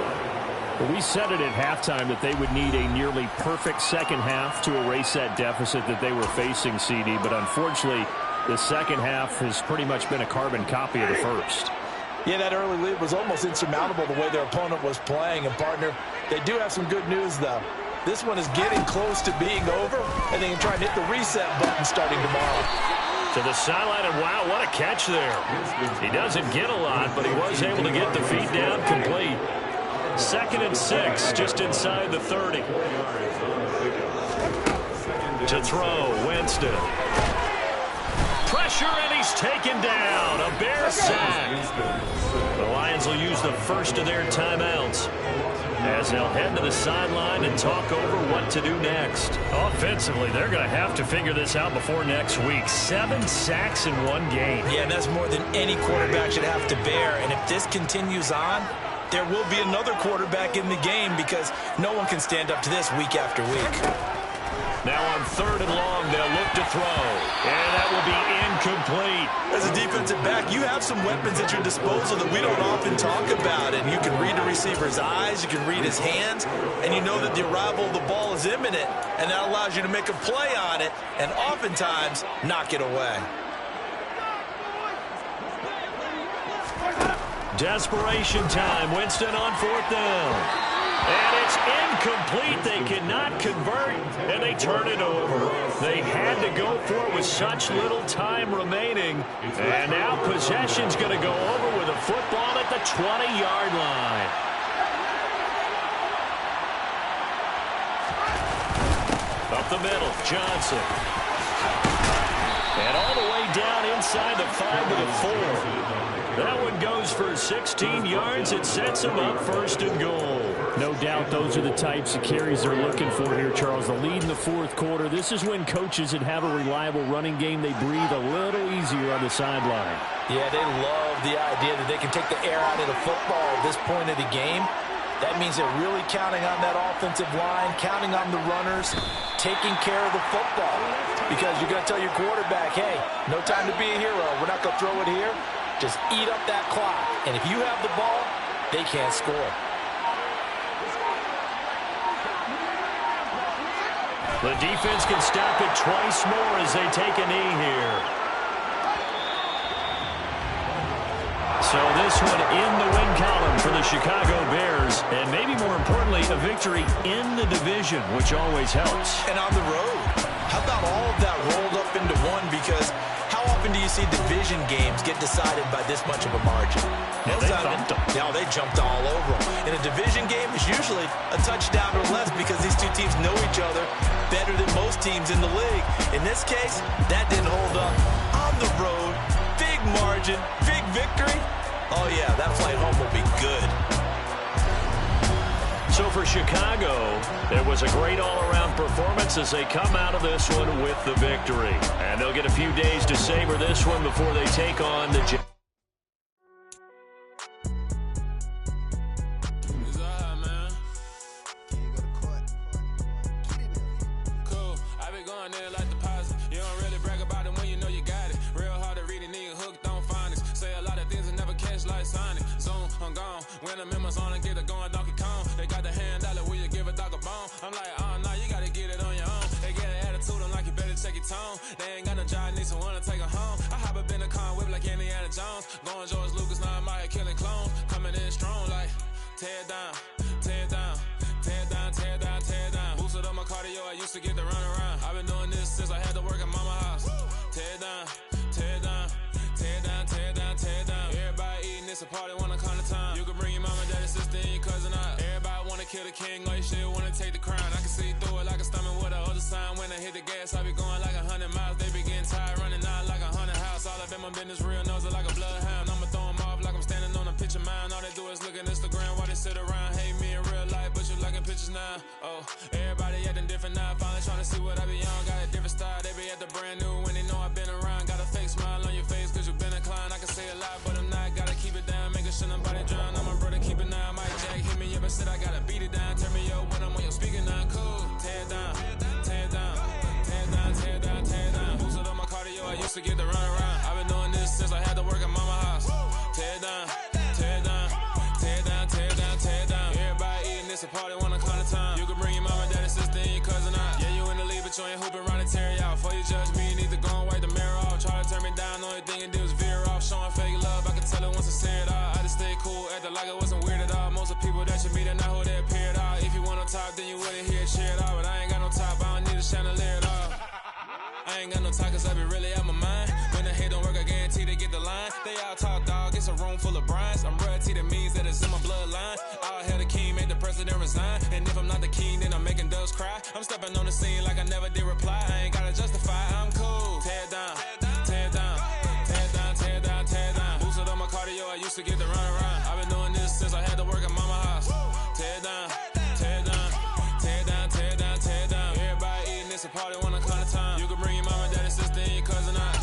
We said it at halftime that they would need a nearly perfect second half to erase that deficit that they were facing, CD, but unfortunately, the second half has pretty much been a carbon copy of the first. Yeah, that early lead was almost insurmountable the way their opponent was playing. And, partner, they do have some good news, though. This one is getting close to being over, and they can try and hit the reset button starting tomorrow. To the sideline, and wow, what a catch there. He doesn't get a lot, but he was able to get the feet down complete. 2nd and 6, just inside the 30. To throw, Winston. Pressure, and he's taken down. A Bear sack. The Lions will use the first of their timeouts as they'll head to the sideline and talk over what to do next. Offensively, they're going to have to figure this out before next week. 7 sacks in one game. Yeah, and that's more than any quarterback should have to bear. And if this continues on, there will be another quarterback in the game because no one can stand up to this week after week. Now on 3rd and long, they'll look to throw. And that will be incomplete. As a defensive back, you have some weapons at your disposal that we don't often talk about. And you can read the receiver's eyes, you can read his hands, and you know that the arrival of the ball is imminent. And that allows you to make a play on it and oftentimes knock it away. Desperation time. Winston on 4th down. And it's incomplete. They cannot convert, and they turn it over. They had to go for it with such little time remaining. And now possession's going to go over with a football at the 20-yard line. Up the middle, Johnson. And all the way down inside the 5 to the 4. That one goes for 16 yards. It sets them up 1st and goal. No doubt those are the types of carries they're looking for here, Charles. The lead in the 4th quarter. This is when coaches that have a reliable running game, they breathe a little easier on the sideline. Yeah, they love the idea that they can take the air out of the football at this point of the game. That means they're really counting on that offensive line, counting on the runners, taking care of the football. Because you're going to tell your quarterback, hey, no time to be a hero. We're not going to throw it here. Just eat up that clock. And if you have the ball, they can't score. The defense can stop it twice more as they take a knee here. So this one in the win column for the Chicago Bears. And maybe more importantly, a victory in the division, which always helps. And on the road, how about all of that rolled up into one? Because how often do you see division games get decided by this much of a margin? Yeah, They jumped all over them. In a division game, it's usually a touchdown or less because these two teams know each other better than most teams in the league. In this case, that didn't hold up. On the road, big margin, big victory. Oh, yeah, that flight home will be good. So for Chicago, it was a great all-around performance as they come out of this one with the victory. And they'll get a few days to savor this one before they take on the Jets. When the members on and get it going Donkey Kong, they got the hand out, will you give a dog a bone? I'm like, oh no, you gotta get it on your own. They get an attitude, I'm like, you better check your tone. They ain't got no job, need someone to take her home. I hop up in the car, whip like Indiana Jones. Going George Lucas, now I'm out here killing clones. Coming in strong, like, tear down, tear down, tear down, tear down, tear down. Boosted up my cardio, I used to get to run around. I've been doing this since I had to work at mama house. Tear down, tear down, tear down, tear down, tear down. Everybody eating, it's a party, wanna come to time. You can bring your mama, daddy, sister, and your cousin out. Everybody wanna kill the king, or you shit wanna take the crown. I can see through it like a stomach with a other sign. When I hit the gas, I be going like 100 miles. They be getting tired, running out like 100 house. All up in my business, real nose like a bloodhound. I'ma throw them off like I'm standing on a picture mound. All they do is look at Instagram while they sit around. Hate me in real life, but you liking pictures now. Oh, everybody acting different now. Finally trying to see what I be on. Got a different style, they be at the brand new when they know I've been around. Got a fake smile on your face cause you been inclined. I can say a lot, but I'm not. Gotta keep it down, making sure nobody drown. I'm a brother, keep it down. Mike Jack hit me up and said I gotta beat it down. Turn me up when I'm on your speaker now. Cool, tear down, tear down, tear down, tear down, tear down. Boosted up my cardio, I used to get to run around. I've been doing this since I had to work at mama house. Tear down, tear down, tear down, tear down, tear down. Everybody eating, it's a party, wanna come to time. You can bring your mama, daddy, sister, and your cousin out. Yeah, you in the league, but you ain't hooping around and tear you out. Before you judge me, you need to go and wipe the mirror off. Try to turn me down, only thing you do is veer off. Showing fake love, I can tell it once I say it all. I just stay cool, acting like it wasn't weird at all. Most of the people that you meet are not who they appear at all. If you want on top, then you wouldn't hear it cheer at all. But I ain't got no top, I don't need a chandelier at all. I ain't got no talk cause I be really out my mind. When the hate don't work, I guarantee they get the line. They all talk dog, it's a room full of brinds. I'm royalty, that means that it's in my bloodline. All hell the king, made the president resign. And if I'm not the king, then I'm making doves cry. I'm stepping on the scene like I never did reply. I ain't gotta justify, I'm cool. Tear down, tear down, tear down, tear down, tear down. Boosted on my cardio, I used to get to run around. I've been doing since I had to work at mama house. Tear it down, tear it down, tear it down, tear it down, tear it down. Everybody eating, it's a party when I come to town. You can bring your mama, daddy, sister, and your cousin out.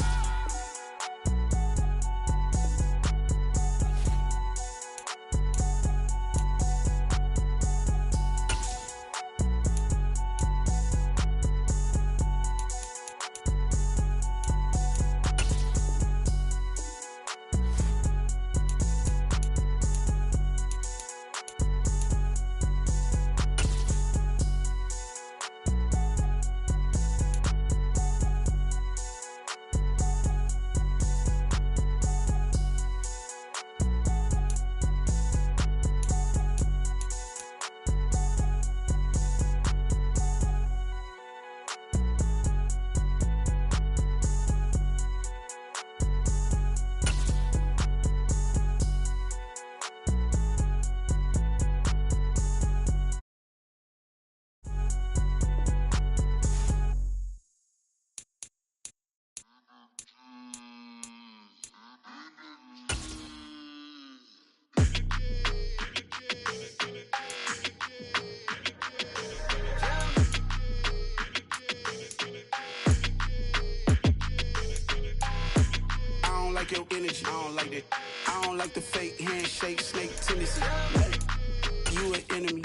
Your energy, I don't like that. I don't like the fake handshake, snake tendency. You an enemy.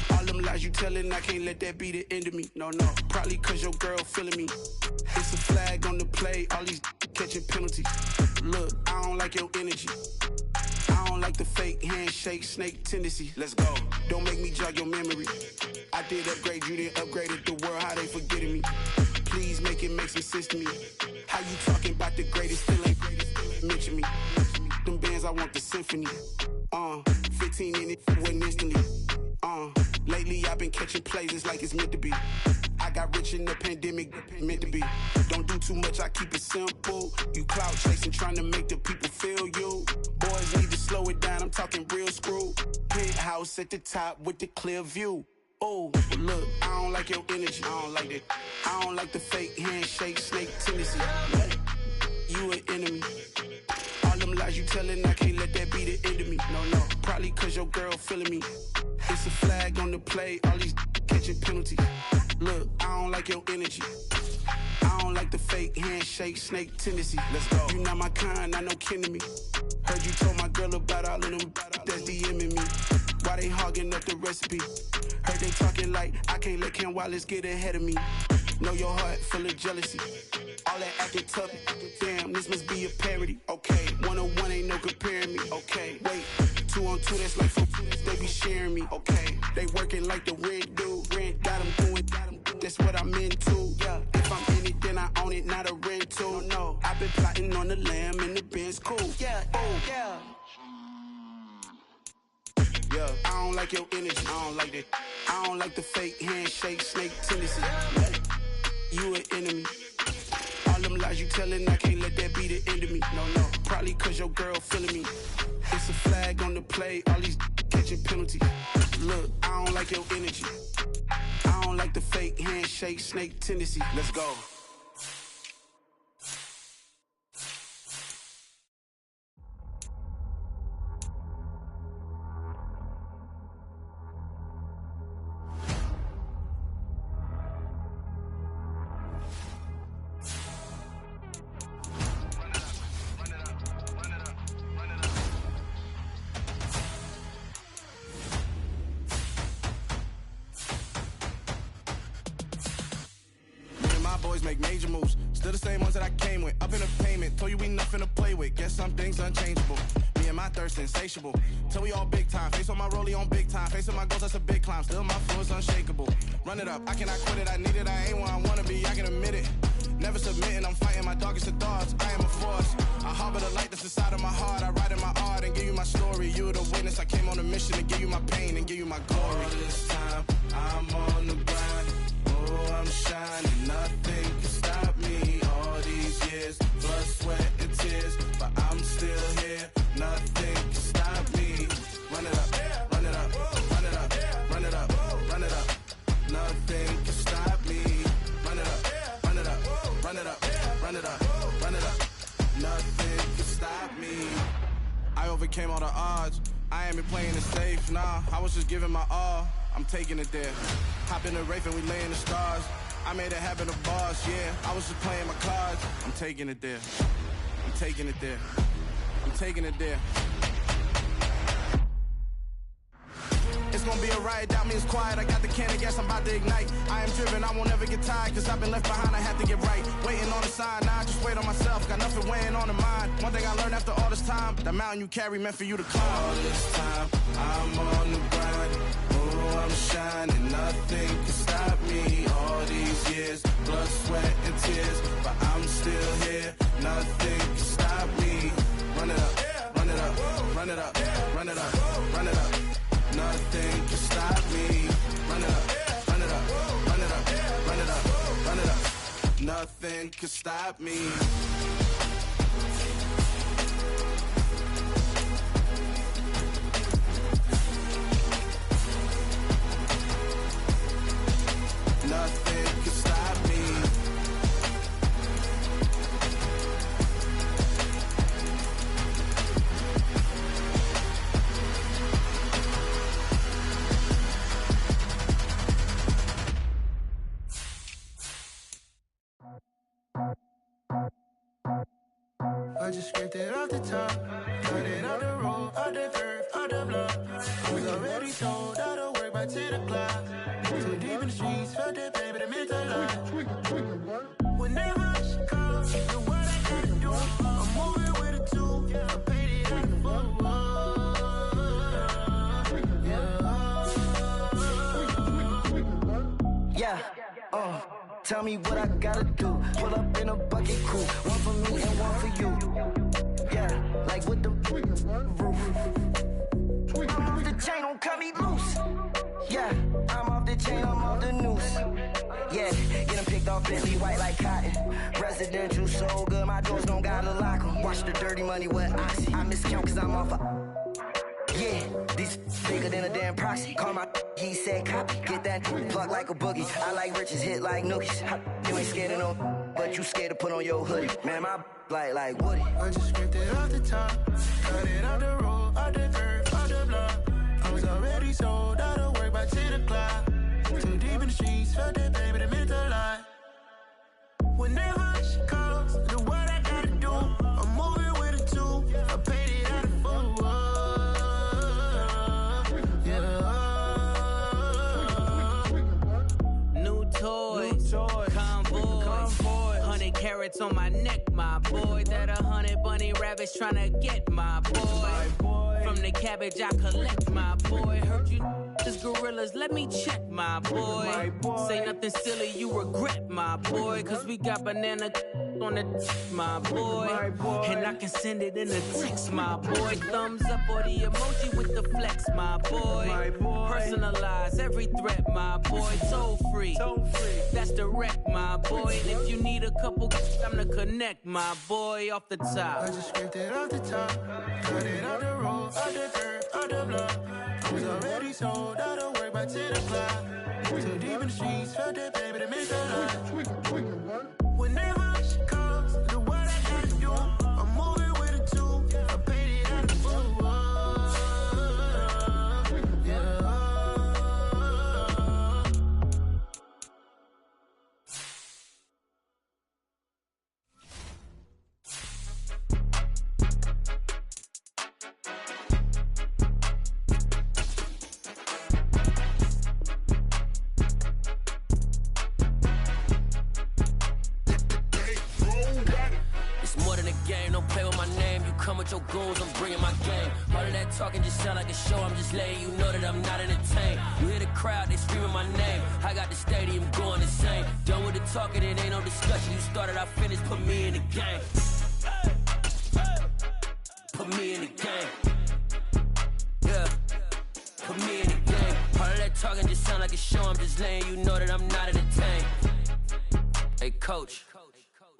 All them lies you telling, I can't let that be the end of me. No, probably cause your girl feeling me. It's a flag on the play, all these catching penalties. Look, I don't like your energy. I don't like the fake handshake, snake tendency. Let's go. Don't make me jog your memory. I did upgrade, you didn't upgrade it. The world, how they forgetting me. Please make it make some sense to me. How you talking about the greatest, still ain't greatest, mention me. Them bands, I want the symphony. 15 in it, went instantly. Lately I've been catching plays, it's like it's meant to be. I got rich in the pandemic, meant to be. Don't do too much, I keep it simple. You clout chasing, trying to make the people feel you. Boys need to slow it down, I'm talking real screw. Penthouse at the top with the clear view. Oh, look, I don't like your energy, I don't like that. I don't like the fake handshake, snake tendency. You an enemy. All them lies you telling, I can't let that be the end of me. No, probably cause your girl feeling me. It's a flag on the play, all these catching penalties. Look, I don't like your energy. I don't like the fake handshake, snake tendency. Let's go. You not my kind, I know kin to me. Heard you told my girl about all of them that's DMing me. Why they hogging up the recipe? Heard they talking like I can't let Ken Wallace get ahead of me. Know your heart full of jealousy. All that acting tough, damn, this must be a parody. Okay, 1-on-1 ain't no comparing me. Okay, wait, 2-on-2, that's like 4, they be sharing me. Okay, they working like the rent do. Rent got them doing, that's what I'm into. Yeah, if I'm in it, then I own it, not a rental. No, I've been plotting on the lamb and the Benz cool. Yeah, oh, yeah. Yeah, I don't like your energy, I don't like that. I don't like the fake handshake, snake tendency. You an enemy. All them lies you telling, I can't let that be the end of me. No, probably cause your girl feeling me. It's a flag on the play, all these catching penalties. Look, I don't like your energy. I don't like the fake handshake, snake tendency. Let's go. Boys make major moves, still the same ones that I came with. Up in the payment, told you we nothing to play with. Guess some things unchangeable. Me and my thirst insatiable. Till we all big time. Face on my rollie on big time. Facing my goals, that's a big climb. Still my flow is unshakable. Run it up, I cannot quit it. I need it, I ain't where I wanna be. I can admit it. Never submitting, I'm fighting my darkest of thoughts. I am a force. I harbor the light that's inside of my heart. I write in my art and give you my story. You are the witness. I came on a mission to give you my pain and give you my glory. All this time, I'm on the grind. Oh, I'm shining. Nothing can stop me. All these years, blood, sweat, and tears, but I'm still here. Nothing can stop me. Run it up, run it up, run it up, run it up, run it up. Nothing can stop me. Run it up, run it up, run it up, run it up, run it up. Nothing can stop me. I overcame all the odds. I ain't been playing it safe, nah. I was just giving my all. I'm taking it there. Hop in the Wraith and we lay in the stars. I made it happen to boss, yeah. I was just playing my cards. I'm taking it there. I'm taking it there. I'm taking it there. It's gonna be a riot, doubt me it's quiet. I got the can of gas, I'm about to ignite. I am driven, I won't ever get tired, cause I've been left behind, I have to get right. Waiting on the sign, now I just wait on myself. Got nothing weighing on the mind. One thing I learned after all this time, the mountain you carry meant for you to climb. All this time, I'm on the grind. Oh, I'm shining, nothing can stop me. All these years, blood, sweat, and tears, but I'm still here. Nothing can stop me. Run it up, run it up, run it up, run it up, run it up. Nothing can stop me. Run it up, run it up, run it up, run it up, run it up. Nothing can stop me. Nothing can stop me. I just scraped it off the top, cut it out the road, out the curve, out the block. I was already told I don't work by 10 o'clock. Too deep in the streets, felt that baby, the mental lie. Whenever she calls, the what I gotta do, I'm moving with a two. I paid it out the full. Yeah, tell me what I gotta do. Pull up in a bucket crew, one for me and one for you. Yeah, like with the roof. I'm off the chain, don't cut me loose. Yeah, I'm off the chain, I'm off the noose. Yeah, get them picked off Bentley, white like cotton. Residential, so good, my doors don't gotta lock them. Watch the dirty money with Oxy. I miscount cause I'm off a... Yeah, these bigger than a damn proxy. Call my he said copy. Get that plug like a boogie. I like riches, hit like nookies. You ain't scared of no, but you scared to put on your hoodie. Man, my like Woody. I just scraped it off the top, cut it out the road, out the curve, out the block. I was already sold out of work by 10 o'clock. Too deep in the streets, felt that baby, the mental lie. Whenever she calls, the what I gotta do, I'm moving with a two. I paid it out of full. Toys, convoy, 100 carats on my neck, my boy. That 100 bunny rabbits tryna get my boy. From the cabbage I collect, my boy. Heard you just gorillas, let me check, my boy. Say nothing silly, you regret, my boy. Cause we got banana on the my boy. And I can send it in a text, my boy. Thumbs up or the emoji with the flex, my boy. Personalize every threat, my boy. Toll free. That's direct, my boy. And if you need a couple, I'm to connect, my boy, off the top. I just scraped it off the top, cut it out the road, out the curve, out the block. I was already sold out of work by 10 o'clock. Too deep in the streets, felt that baby, the mental lie. Whenever she calls, the what I gotta do, I'm moving with a two. I paid it out of full. Your goons, I'm bringing my game. All of that talking just sound like a show. I'm just letting you know that I'm not entertained. You hear the crowd, they screaming my name. I got the stadium going insane. Done with the talking, it ain't no discussion. You started, I finished, put me in the game. Put me in the game. Yeah, put me in the game. All of that talking just sound like a show. I'm just letting you know that I'm not entertained. Hey, coach.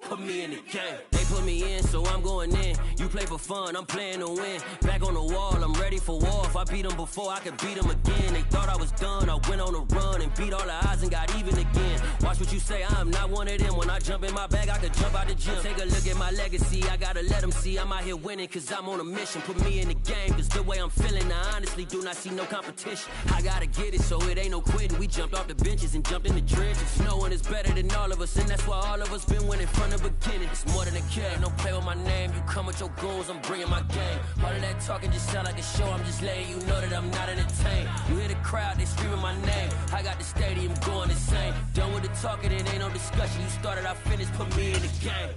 Put me in the game. They put me in, so I'm going in. You play for fun, I'm playing to win. Back on the wall, I'm ready for war. If I I beat them before, I could beat them again. They thought I was done, I went on a run and beat all the odds and got even again. Watch what you say, I'm not one of them. When I jump in my bag, I could jump out the gym. Take a look at my legacy, I gotta let them see I'm out here winning, cause I'm on a mission. Put me in the game, cause the way I'm feeling, I honestly do not see no competition. I gotta get it, so it ain't no quitting. We jumped off the benches and jumped in the trenches. No one is better than all of us, and that's why all of us been winning from the beginning. It's more than a game, don't play with my name. You come with your goons, I'm bringing my game. All of that talking just sound like a show, I'm just letting you know that I'm not entertained. You hear the crowd, they screaming my name. I got the stadium going insane. Done with the talking, it ain't no discussion. You started, I finished, put me in the game.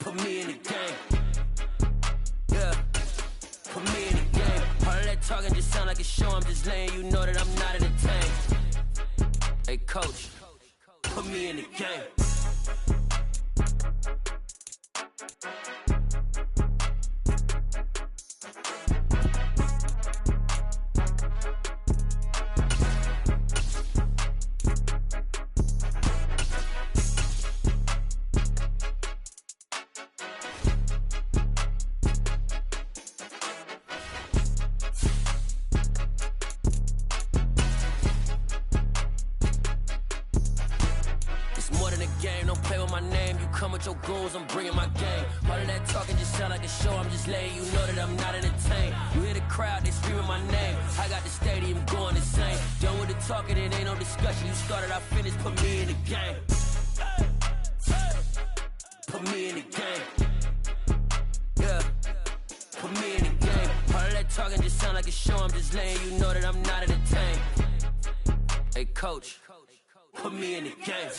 Put me in the game. Yeah, put me in the game. All of that talking just sound like a show, I'm just letting you know that I'm not entertained. Hey coach, put me in the game. Your goons, I'm bringing my game. All of that talking just sound like a show, I'm just letting you know that I'm not entertained. You hear the crowd, they screaming my name. I got the stadium going insane. Done with the talking, it ain't no discussion. You started, I finished, put me in the game. Put me in the game. Yeah, put me in the game. All of that talking just sound like a show, I'm just letting you know that I'm not entertained. Hey coach, put me in the game.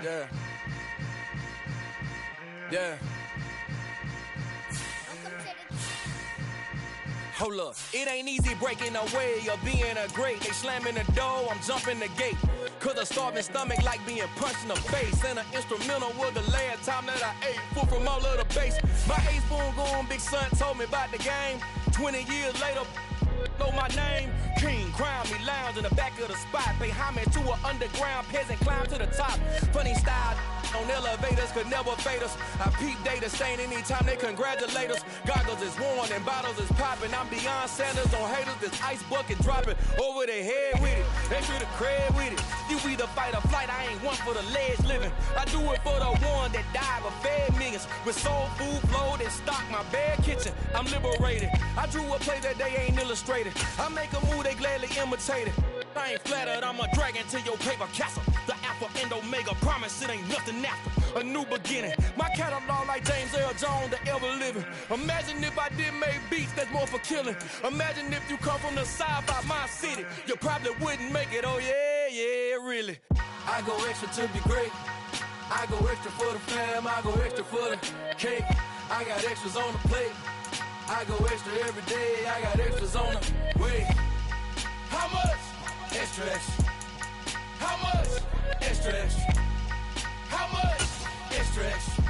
Yeah. Yeah. Hold up, it ain't easy breaking away or being a great. They slamming the door, I'm jumping the gate. Cause a starving stomach like being punched in the face. And an instrumental was the last time that I ate food from all of the base. My ace boom going, big son told me about the game. 20 years later, know my name. King, crown me, lounge in the back of the spot. Pay homage to an underground peasant, climb to the top. Funny style, On elevators could never fade us. I peep data stain anytime they congratulate us. Goggles is worn and bottles is popping. I'm beyond Sanders on haters. This ice bucket dropping over their head with it. They should have cred with it. You either fight or flight. I ain't one for the ledge living. I do it for the one that died but fed millions. With soul food flowed and stocked my bare kitchen. I'm liberated. I drew a play that they ain't illustrated. I make a move they gladly imitate it. I ain't flattered, I'm a dragon to your paper castle. The Alpha and Omega promise it ain't nothing after. A new beginning. My catalog like James Earl Jones, the ever living. Imagine if I did make beats that's more for killing. Imagine if you come from the side by my city. You probably wouldn't make it, oh yeah, really. I go extra to be great. I go extra for the fam, I go extra for the cake. I got extras on the plate. I go extra every day, I got extras on the way. How much? Extra, extra. How much? Extra, extra. How much? Extra, extra.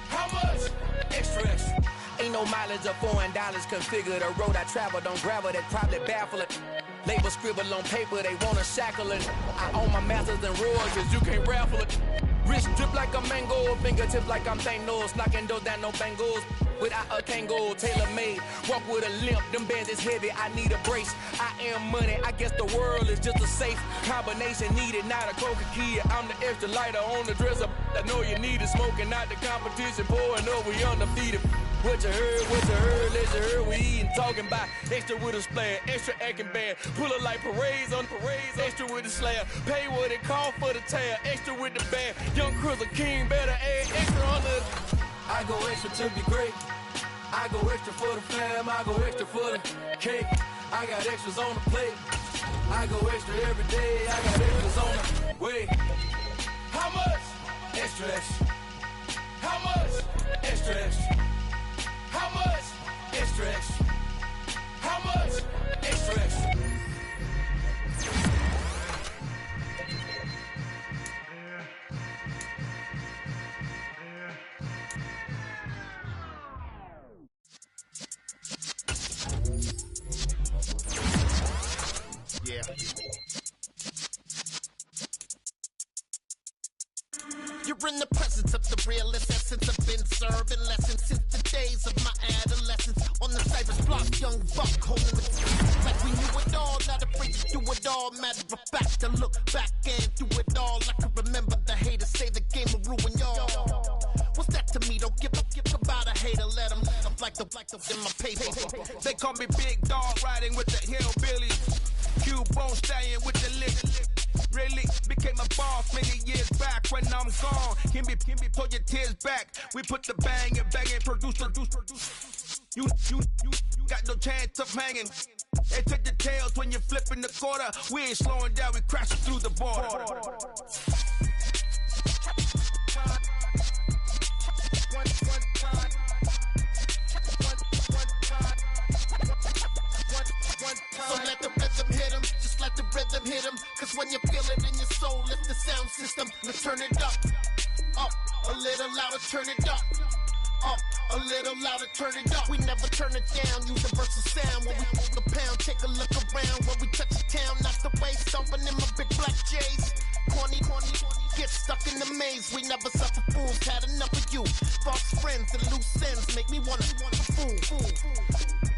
How much? Extra, extra. Ain't no mileage of $4 configure the road I travel. Don't gravel, that probably baffle it. Label scribble on paper, they wanna shackle it. I own my masters and royalties, you can't raffle it. Wrist drip like a mango, fingertips like I'm Thanos. Knocking those down, no bangles. Without a Kango, tailor-made. Walk with a limp, them bands is heavy, I need a brace. I am money, I guess the world is just a safe combination needed, not a coca key. I'm the extra lighter on the dresser. I know you need it, smoking out the competition, pouring up, we undefeated. What you heard, let you heard, we eatin', talking about extra with a splash, extra acting bad, pull it like parades on parades, extra with the slab, pay what it cost for the tab, extra with the bag, young Cruiser King, better add extra on the. I go extra to be great, I go extra for the fam, I go extra for the cake, I got extras on the plate, I go extra every day, I got extras on the way. How much? Extra, extra. How much? Extra, extra. How much? Extra, extra. How much? Extra, extra. Yeah. You're in the presence of the realest essence. I've been serving lessons since the days of my adolescence. On the cypress block, young buck holding the like we knew it all, not afraid to do it all. Matter of fact, to look back and do it all. I can remember the haters say the game will ruin y'all. What's that to me? Don't give about a hater. Let them like the in my paper. They call me Big Dog, riding with the hillbillies. Cubone staying with the lick. Really became a boss many years back. When I'm gone, can be pull your tears back. We put the bang and produce. You got no chance of hanging. They take the tails when you're flipping the quarter. We ain't slowing down, we crashing through the border. So let the rhythm hit him, just let the rhythm hit him. Cause when you feel it in your soul, lift the sound system. Let's turn it up, a little louder, turn it up. A little louder, turn it up. We never turn it down, universal sound. When we move the pound, take a look around. When we touch the town, not the way, stomping in my big black J's. Corny, get stuck in the maze. We never suffer fools, had enough of you. False friends and loose ends make me wanna fool.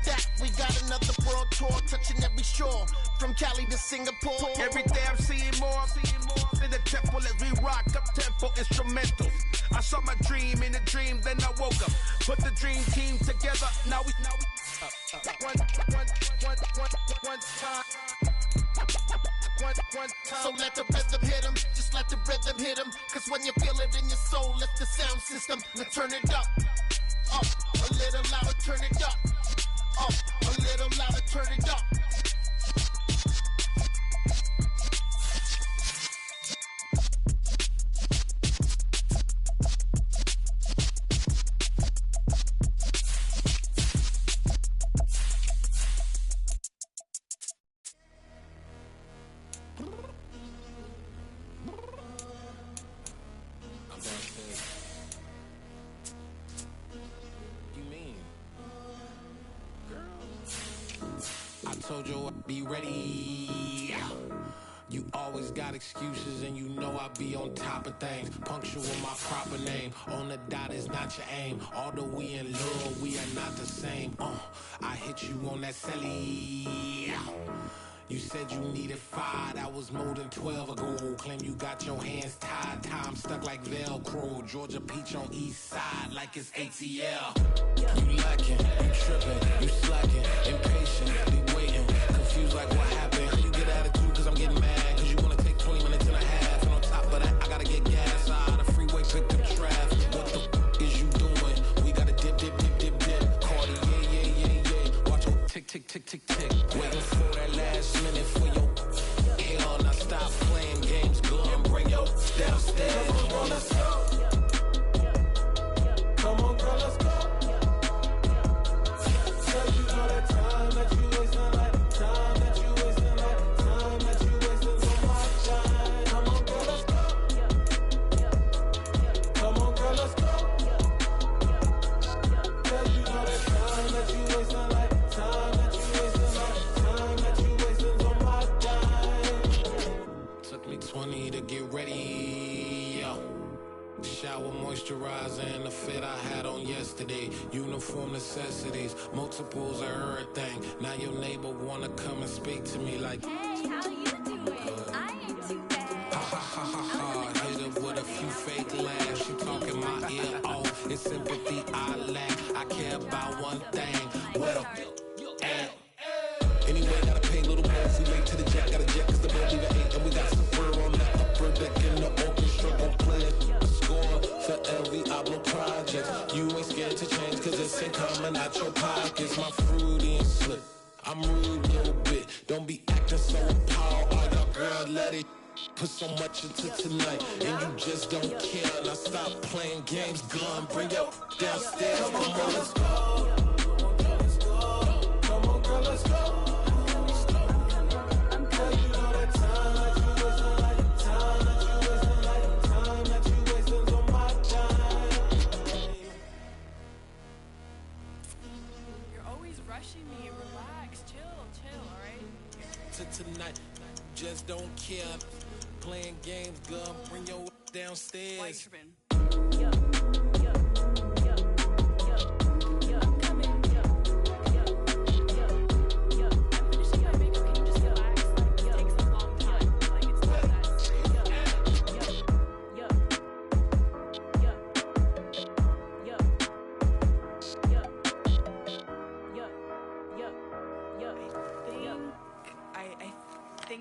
That we got another world tour, touching every shore, from Cali to Singapore. Every day I'm seeing more in the temple as we rock up tempo instrumentals. I saw my dream in a dream, then I woke up. Put the dream team together. Now we one time. So let the rhythm hit him, just let the rhythm hit him. Cause when you feel it in your soul, lift the sound system. Let's turn it up, a little louder, turn it up. A little louder, turn it up. Told you I'd be ready. You always got excuses and you know I be on top of things. Punctual my proper name. On the dot is not your aim. Although we in love, we are not the same. I hit you on that celly. You said you needed 5, that was more than 12 ago. Claim you got your hands tied, time stuck like Velcro. Georgia Peach on east side like it's ATL. You lacking, you tripping, you slacking, impatient, be waiting, confused like what happened. How you get attitude cause I'm getting mad, cause you wanna take 20 minutes and a half. And on top of that, I gotta get gas out of the freeway, pick up traffic. What the f is you doing? We gotta dip, dip, dip, dip, dip. Cardi, yeah. Watch your tick, tick, tick, tick, tick. Waiting for that last minute for your hell. Now stop playing games, go and bring your downstairs. Come on, girl, let's go. Come on, girl, let's go. Said you know that time that you wasting, like time that you wasting, like time that you wasting on my time. Come on, girl, let's go. Come on, girl, let's go. Said you know that time that you wasting, like time that you wasting, like time that you wasting on my time. Took me 20 to get ready. Shower, moisturizer, and the fit I had on yesterday. Uniform necessities, multiples of everything. Now your neighbor wanna come and speak to me like, hey, how you doing? I ain't too bad. Ha ha ha ha ha. Hit her with a few fake laughs. She talking my ear off. It's sympathy I lack. I care about one thing. Well, anyway, gotta pay a little more. If we late to the jet, gotta jet cause the boat leave at 8. And we got some fur on the upper deck in the orchestra. Gon' play a score for every album project. You ain't scared to change cause it's ain't coming out your pockets. My fruity and slip. I'm rude a little bit. Don't be acting so appalled. All y'all girl, let it put so much into tonight. And you just don't care. Now stop playing games. Gun, bring your downstairs. Come on, girl, let's go. Come on, girl, let's go. Me, relax, chill, all right? Tonight, just don't care. Playing games, gun, bring your downstairs.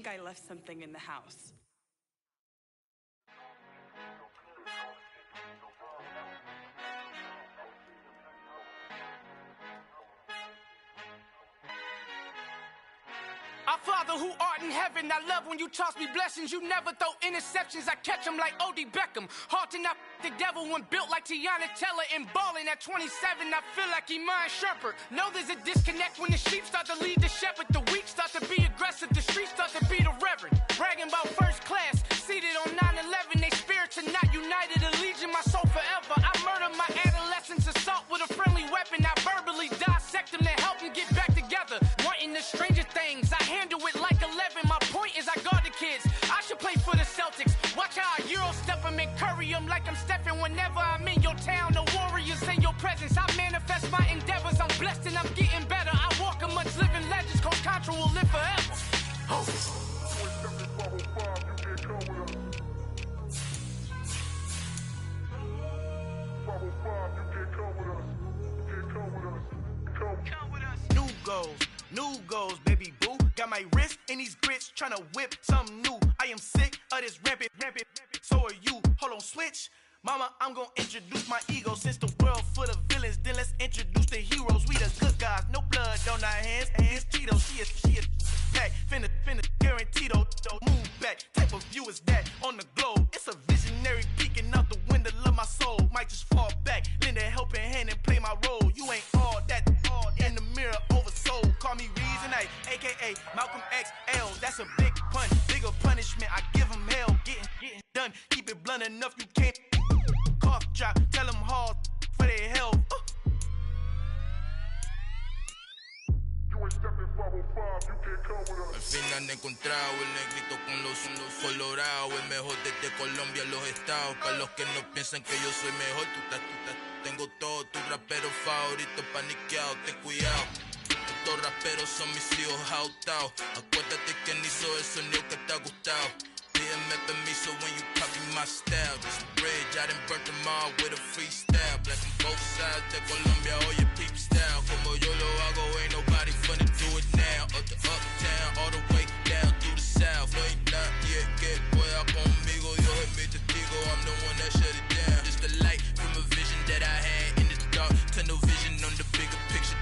I left something in the house. Our Father who art in heaven, I love when you toss me blessings. You never throw interceptions, I catch them like O.D. Beckham. Hard to not the devil when built like Tiana Teller and balling at 27. I feel like Iman Shumpert. Know there's a disconnect when the sheep start to lead the shepherd. The weak start to be aggressive, the streets start to be the reverend. Bragging about first class, seated on 9/11. They spirits are not united, a legion, my soul forever. I murdered my adolescence, assault with a friendly weapon. I verbally dissect them to help them get back together. Wanting the stranger things, I handle it like 11. My point is I guard the kids. I should play for the Celtics. Watch how I Euro step them and curry them like I'm stepping. Whenever I'm in your town, the warriors in your presence. I manifest my endeavors. I'm blessed and I'm getting better. I walk amongst living legends. Coach Contra will live forever. New goals, baby boo. Got my wrist in these grits, tryna whip something new. I am sick of this rampant. So are you. Hold on, switch. Mama, I'm gonna introduce my ego. Since the world full of villains, then let's introduce the heroes. We the good guys, no blood on our hands. Hands Tito, she is back. Finna, guaranteed though. Move back. Type of view is that on the globe? It's a visionary peeking out the window of my soul. Might just fall back, lend a helping hand and play my role. You ain't all that in the mirror oversold. Call me Reason A, aka Malcolm XL. That's a big pun, bigger punishment. I give him hell, getting done. Keep it blunt enough, you can't. Cough drop, tell them hard for their health. You ain't stepping 505, you can't come with us. encontrado. El negrito con los colorados, el mejor desde Colombia a los estados. Para los que no piensan que yo soy mejor, tengo todo, tu rapero favorito paniqueado, ten cuidado. Estos raperos son mis hijos jautados. Acuérdate quien hizo el sonido que te ha gustado. Pídeme permiso when you copy my style. This bridge, I done burnt them all with a freestyle. Black on both sides de Colombia, oye peep style. Como yo lo hago, ain't nobody finna do it now. Up to uptown, all the way down through the south. No hay nadie que pueda conmigo, Dios es mi testigo. I'm the one that shut it down. Just the light from a vision that I had in the dark. Tunnel vision on the bigger picture.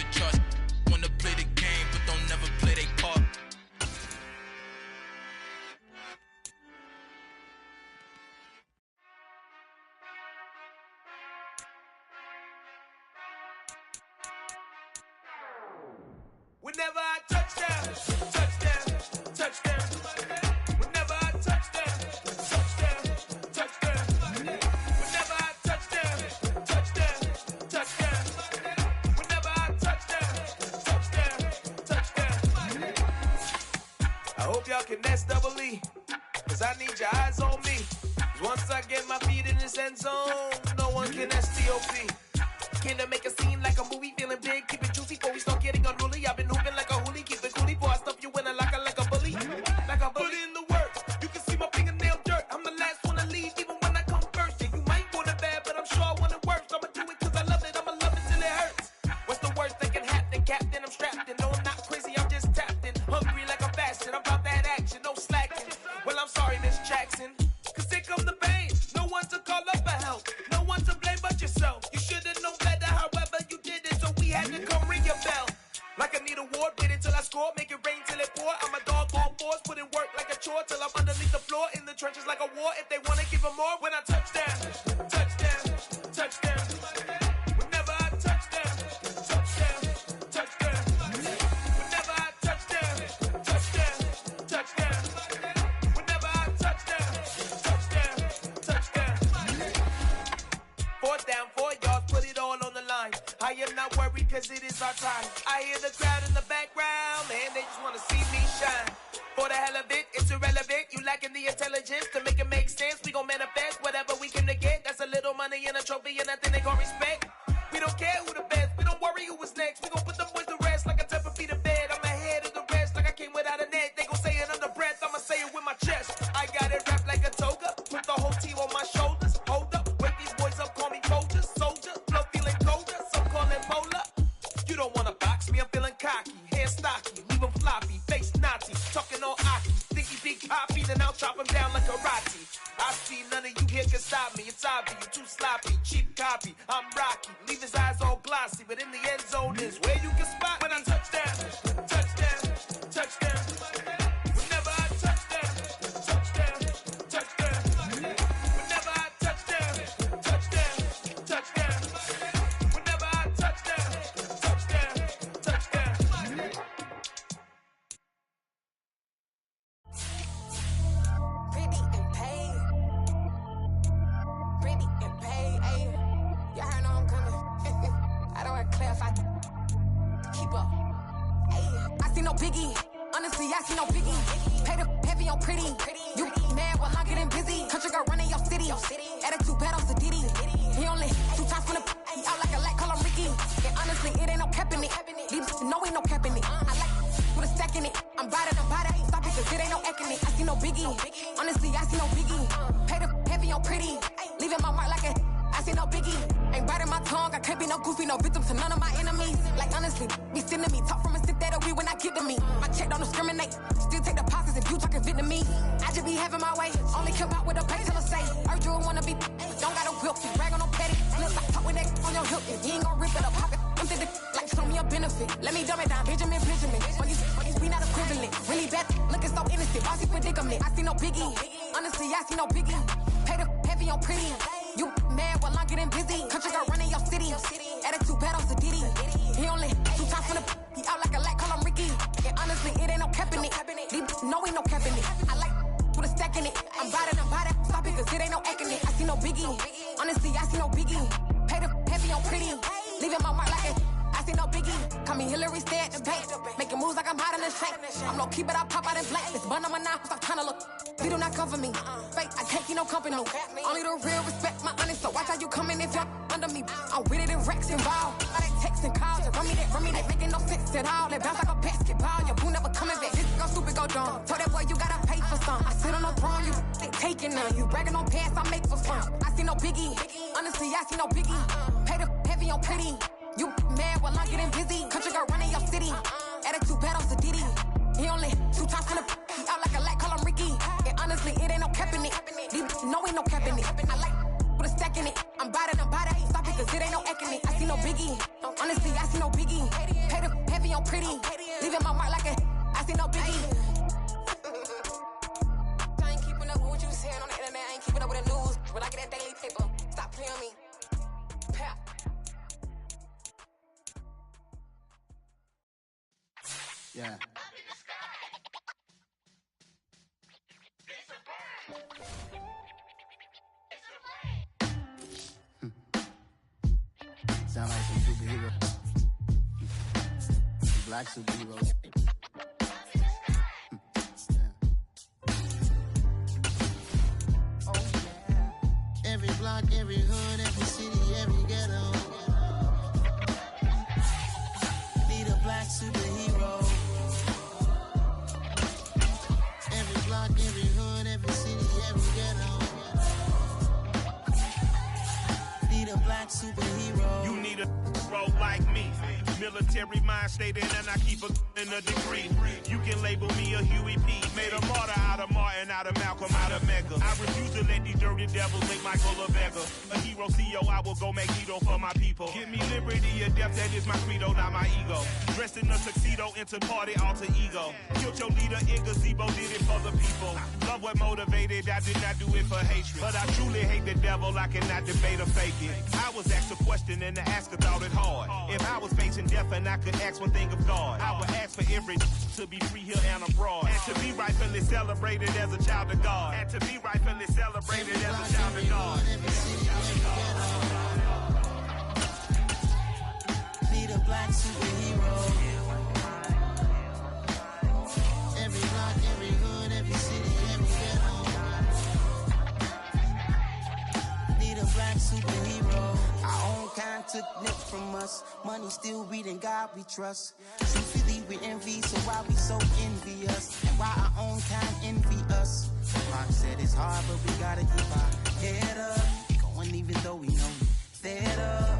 The charts wanna play the game, but don't never play their part. Whenever I touchdown, touchdown, touchdown. Whenever I touchdown, touchdown, touchdown. Whenever I touchdown, touchdown, touchdown. Whenever I touchdown, touchdown, touchdown. I hope y'all can nest double E, cause I need your eyes on me. Cause once I get my feet in this end zone, no one can STOP. Came to make a scene like a movie, feeling big, keep it juicy before we start getting unruly. I've been hooping like a hoolie, keep it coolie before I stuff you in a locker like a bully. Like a bully. Put in the work, you can see my fingernail dirt. I'm the last one to leave, even when I come first. Yeah, you might want it bad, but I'm sure I want it worse. I'ma do it cause I love it, I'ma love it till it hurts. What's the worst that can happen, Captain? I'm strapped in, no I'm not crazy, I'm just tapped in. Hungry like I'm fasting, I'm about that action, no slacking. Well, I'm sorry, Miss Jackson, cause here come the pain. No one to call up for help, no one to blame but yourself. You should've known better, however you did it, so we had to come ring your bell. Like I need a ward, wait until I score, make it rain till it pour. I'm a dog on force, put in work like a chore till I'm underneath the floor, in the trenches like a war. If they wanna give them more, when I touchdown, touchdown, touchdown. Whenever I touchdown, touchdown, touchdown. Whenever I touchdown, touchdown, touchdown. Whenever I touchdown, touchdown, touchdown. 4th down, 4 yards, put it all on the line. I am not worried cause it is our time. I hear the crowd in the background, man, they just wanna see me shine. For the hell of it, it's irrelevant. You lacking the intelligence to make it make sense. We gon' manifest whatever we came to get. That's a little money and a trophy and nothing they gon' respect. We don't care who the best, we don't worry who was next. We gon' put them boys to rest like a Tempur-Pedic to bed. I'm ahead of the rest like I came without a net. They gon' say it under breath, I'ma say it with my chest. I got it wrapped like a toga, put the whole team on my shoulders. Hold up, wake these boys up, call me soldier, soldier. Flow feeling colder, some call it polar. You don't wanna box me, I'm feeling cocky. Hair stocky, leave them floppy, face naughty. Talking all aki, think he big poppy, then I'll chop him down like karate. I see none of you here can stop me. It's obvious, you too sloppy, cheap copy. I'm Rocky, leave his eyes all glossy, but in the end zone is where you can spot when I touchdown, touchdown, touchdown. Whenever I touchdown, touchdown, touchdown. Whenever I touchdown, touchdown, touchdown. Whenever I touchdown, touchdown, touchdown. Pretty and paid. Pretty and paid, ayy. Y'all heard know I'm coming. I don't want to clarify. Keep up. Ayy. I see no biggie. Honestly, I see no biggie. Pay the heavy on pretty. You mad while I'm getting busy. Country girl running your city. Attitude bad on Sadidi. He only 2 times from the he out like a light, call him Ricky. And honestly, it ain't no cap in it. These know ain't no cap in it. I like with a stack in it. I'm by that, stop it, cause it ain't no acting it. I see no biggie. Honestly, I see no biggie. Pay the heavy on pretty. Leaving my mark like a I see no biggie. Ain't biting my tongue, I can't be no goofy, no victim to none of my enemies. Like honestly, be sending me talk from a sit that we when I get to me. My check don't discriminate. Still take deposits if you talking Vietnamese. I just be having my way. Only come out with a pay till I say. Urge you wanna be, don't got a whip. Brag on no petty. Slip like talk with that on your hip. If you ain't gon' rip it up, pop it. Empty the like show me a benefit. Let me dumb it down, Benjamin. When you be not equivalent. Really bad, looking so innocent. Bossy predicament. I see no biggie. Honestly, I see no biggie. Pay the heavy on pretty. You mad while I'm getting busy. Country girl running your city. Attitude bad on Sadidi. He only 2 times from the he out like a light, call him Ricky. And honestly, it ain't no cap in it. These know ain't no cap in it. I like with a stack in it. I'm by that, stop it, cause it ain't no acting it. I see no biggie. Honestly, I see no biggie. Pay the heavy on pretty. Leaving my mark like it. I I see no biggie. Call me Hillary, stay at the bank. Making moves like I'm hiding the shank. I'm low key, but I pop out in blank. This bun on my knife, I'm trying to look. They do not cover me. Fake, I can't keep no company. Only the real respect my honest. So watch how you coming if you're under me. I'm with it in Rex involved. All that text and calls. Just run me that, making no sense at all. They bounce like a basketball. Your boo never coming back. This go stupid, go dumb. Told that boy you gotta pay for some. I sit on the throne, you taking none. You bragging on pants, I make for fun. I see no biggie. Honestly, I see no biggie. Pay the heavy on pretty. You mad while I'm getting busy. Country girl running your city. Attitude bad on Sadiddy. He only 2 times in the he out like a light, call him Ricky. And honestly, it ain't no cap in it. These no ain't no cap in it. I like with a stack in it. I'm biting, stop it, cause it ain't no eck in it. I see no biggie. Honestly, I see no biggie. Pay the heavy on pretty. Leaving my mark like a I see no biggie. I ain't keeping up with what you saying on the internet. I ain't keeping up with the news. When I get that daily paper, stop playing me. Pap. Yeah. Sound like some superhero. Black superheroes. Oh yeah. Every block, every hood, every city, every ghetto. Need a black superhero. Every block, every hood, every city, every ghetto. Need a black superhero. You need a role like me. Military mind stated, and I keep in a degree. You can label me a Huey P. Made a martyr out of Martin, out of Malcolm, out of Mecca. I refuse to let these dirty devils make Michael a beggar. A hero CEO, I will go Magneto for my people. Give me liberty or death, that is my credo, not my ego. Dressed in a tuxedo, into party, alter ego. Killed your leader in gazebo, did it for the people. Love what motivated, I did not do it for hatred. But I truly hate the devil, I cannot debate or fake it. I was asked a question and the asker thought it hard. If I was facing death and I could ask one thing of God, I would ask for every to be free here and abroad, and to be rightfully celebrated as a child of God, and to be rightfully celebrated as a child of God. Need a black superhero. Every block, every hood, every city, every ghetto. Need a black superhero. Our own kind took nip from us. Money still reading, God we trust. Truthfully we envy, so why we so envious? Why our own kind envy us? Mark said it's hard, but we gotta keep our head up. Going even though we know we fed up.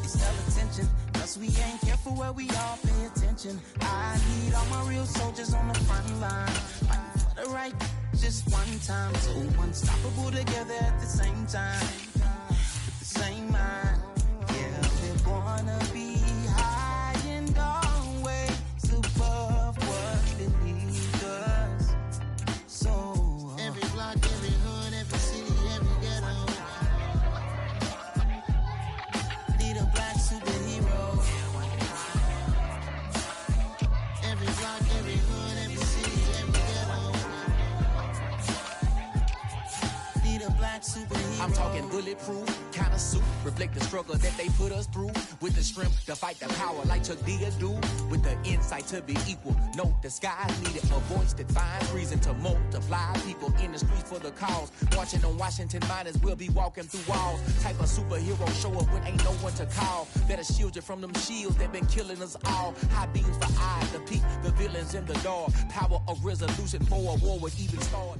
It's tell attention, cause we ain't careful where we all pay attention. I need all my real soldiers on the front line, fighting for the right just one time. So unstoppable together at the same time, with the same mind. Yeah, we're gonna be high and always above what beneath us. So every block, every hood, every city, every ghetto. Need a black superhero. Every block, every hood, every city, every ghetto. Need a black superhero. I'm talking bulletproof, kind of suit, reflect the struggle that they put us through, with the strength to fight the power like Chuck D do, with the insight to be equal. No disguise needed, a voice that finds reason to multiply people in the streets for the cause. Marching on Washington miners, we'll be walking through walls. Type of superhero show up when ain't no one to call. Better shield you from them shields that been killing us all. High beams for eyes to peek the villains in the dark. Power of resolution for a war would even start.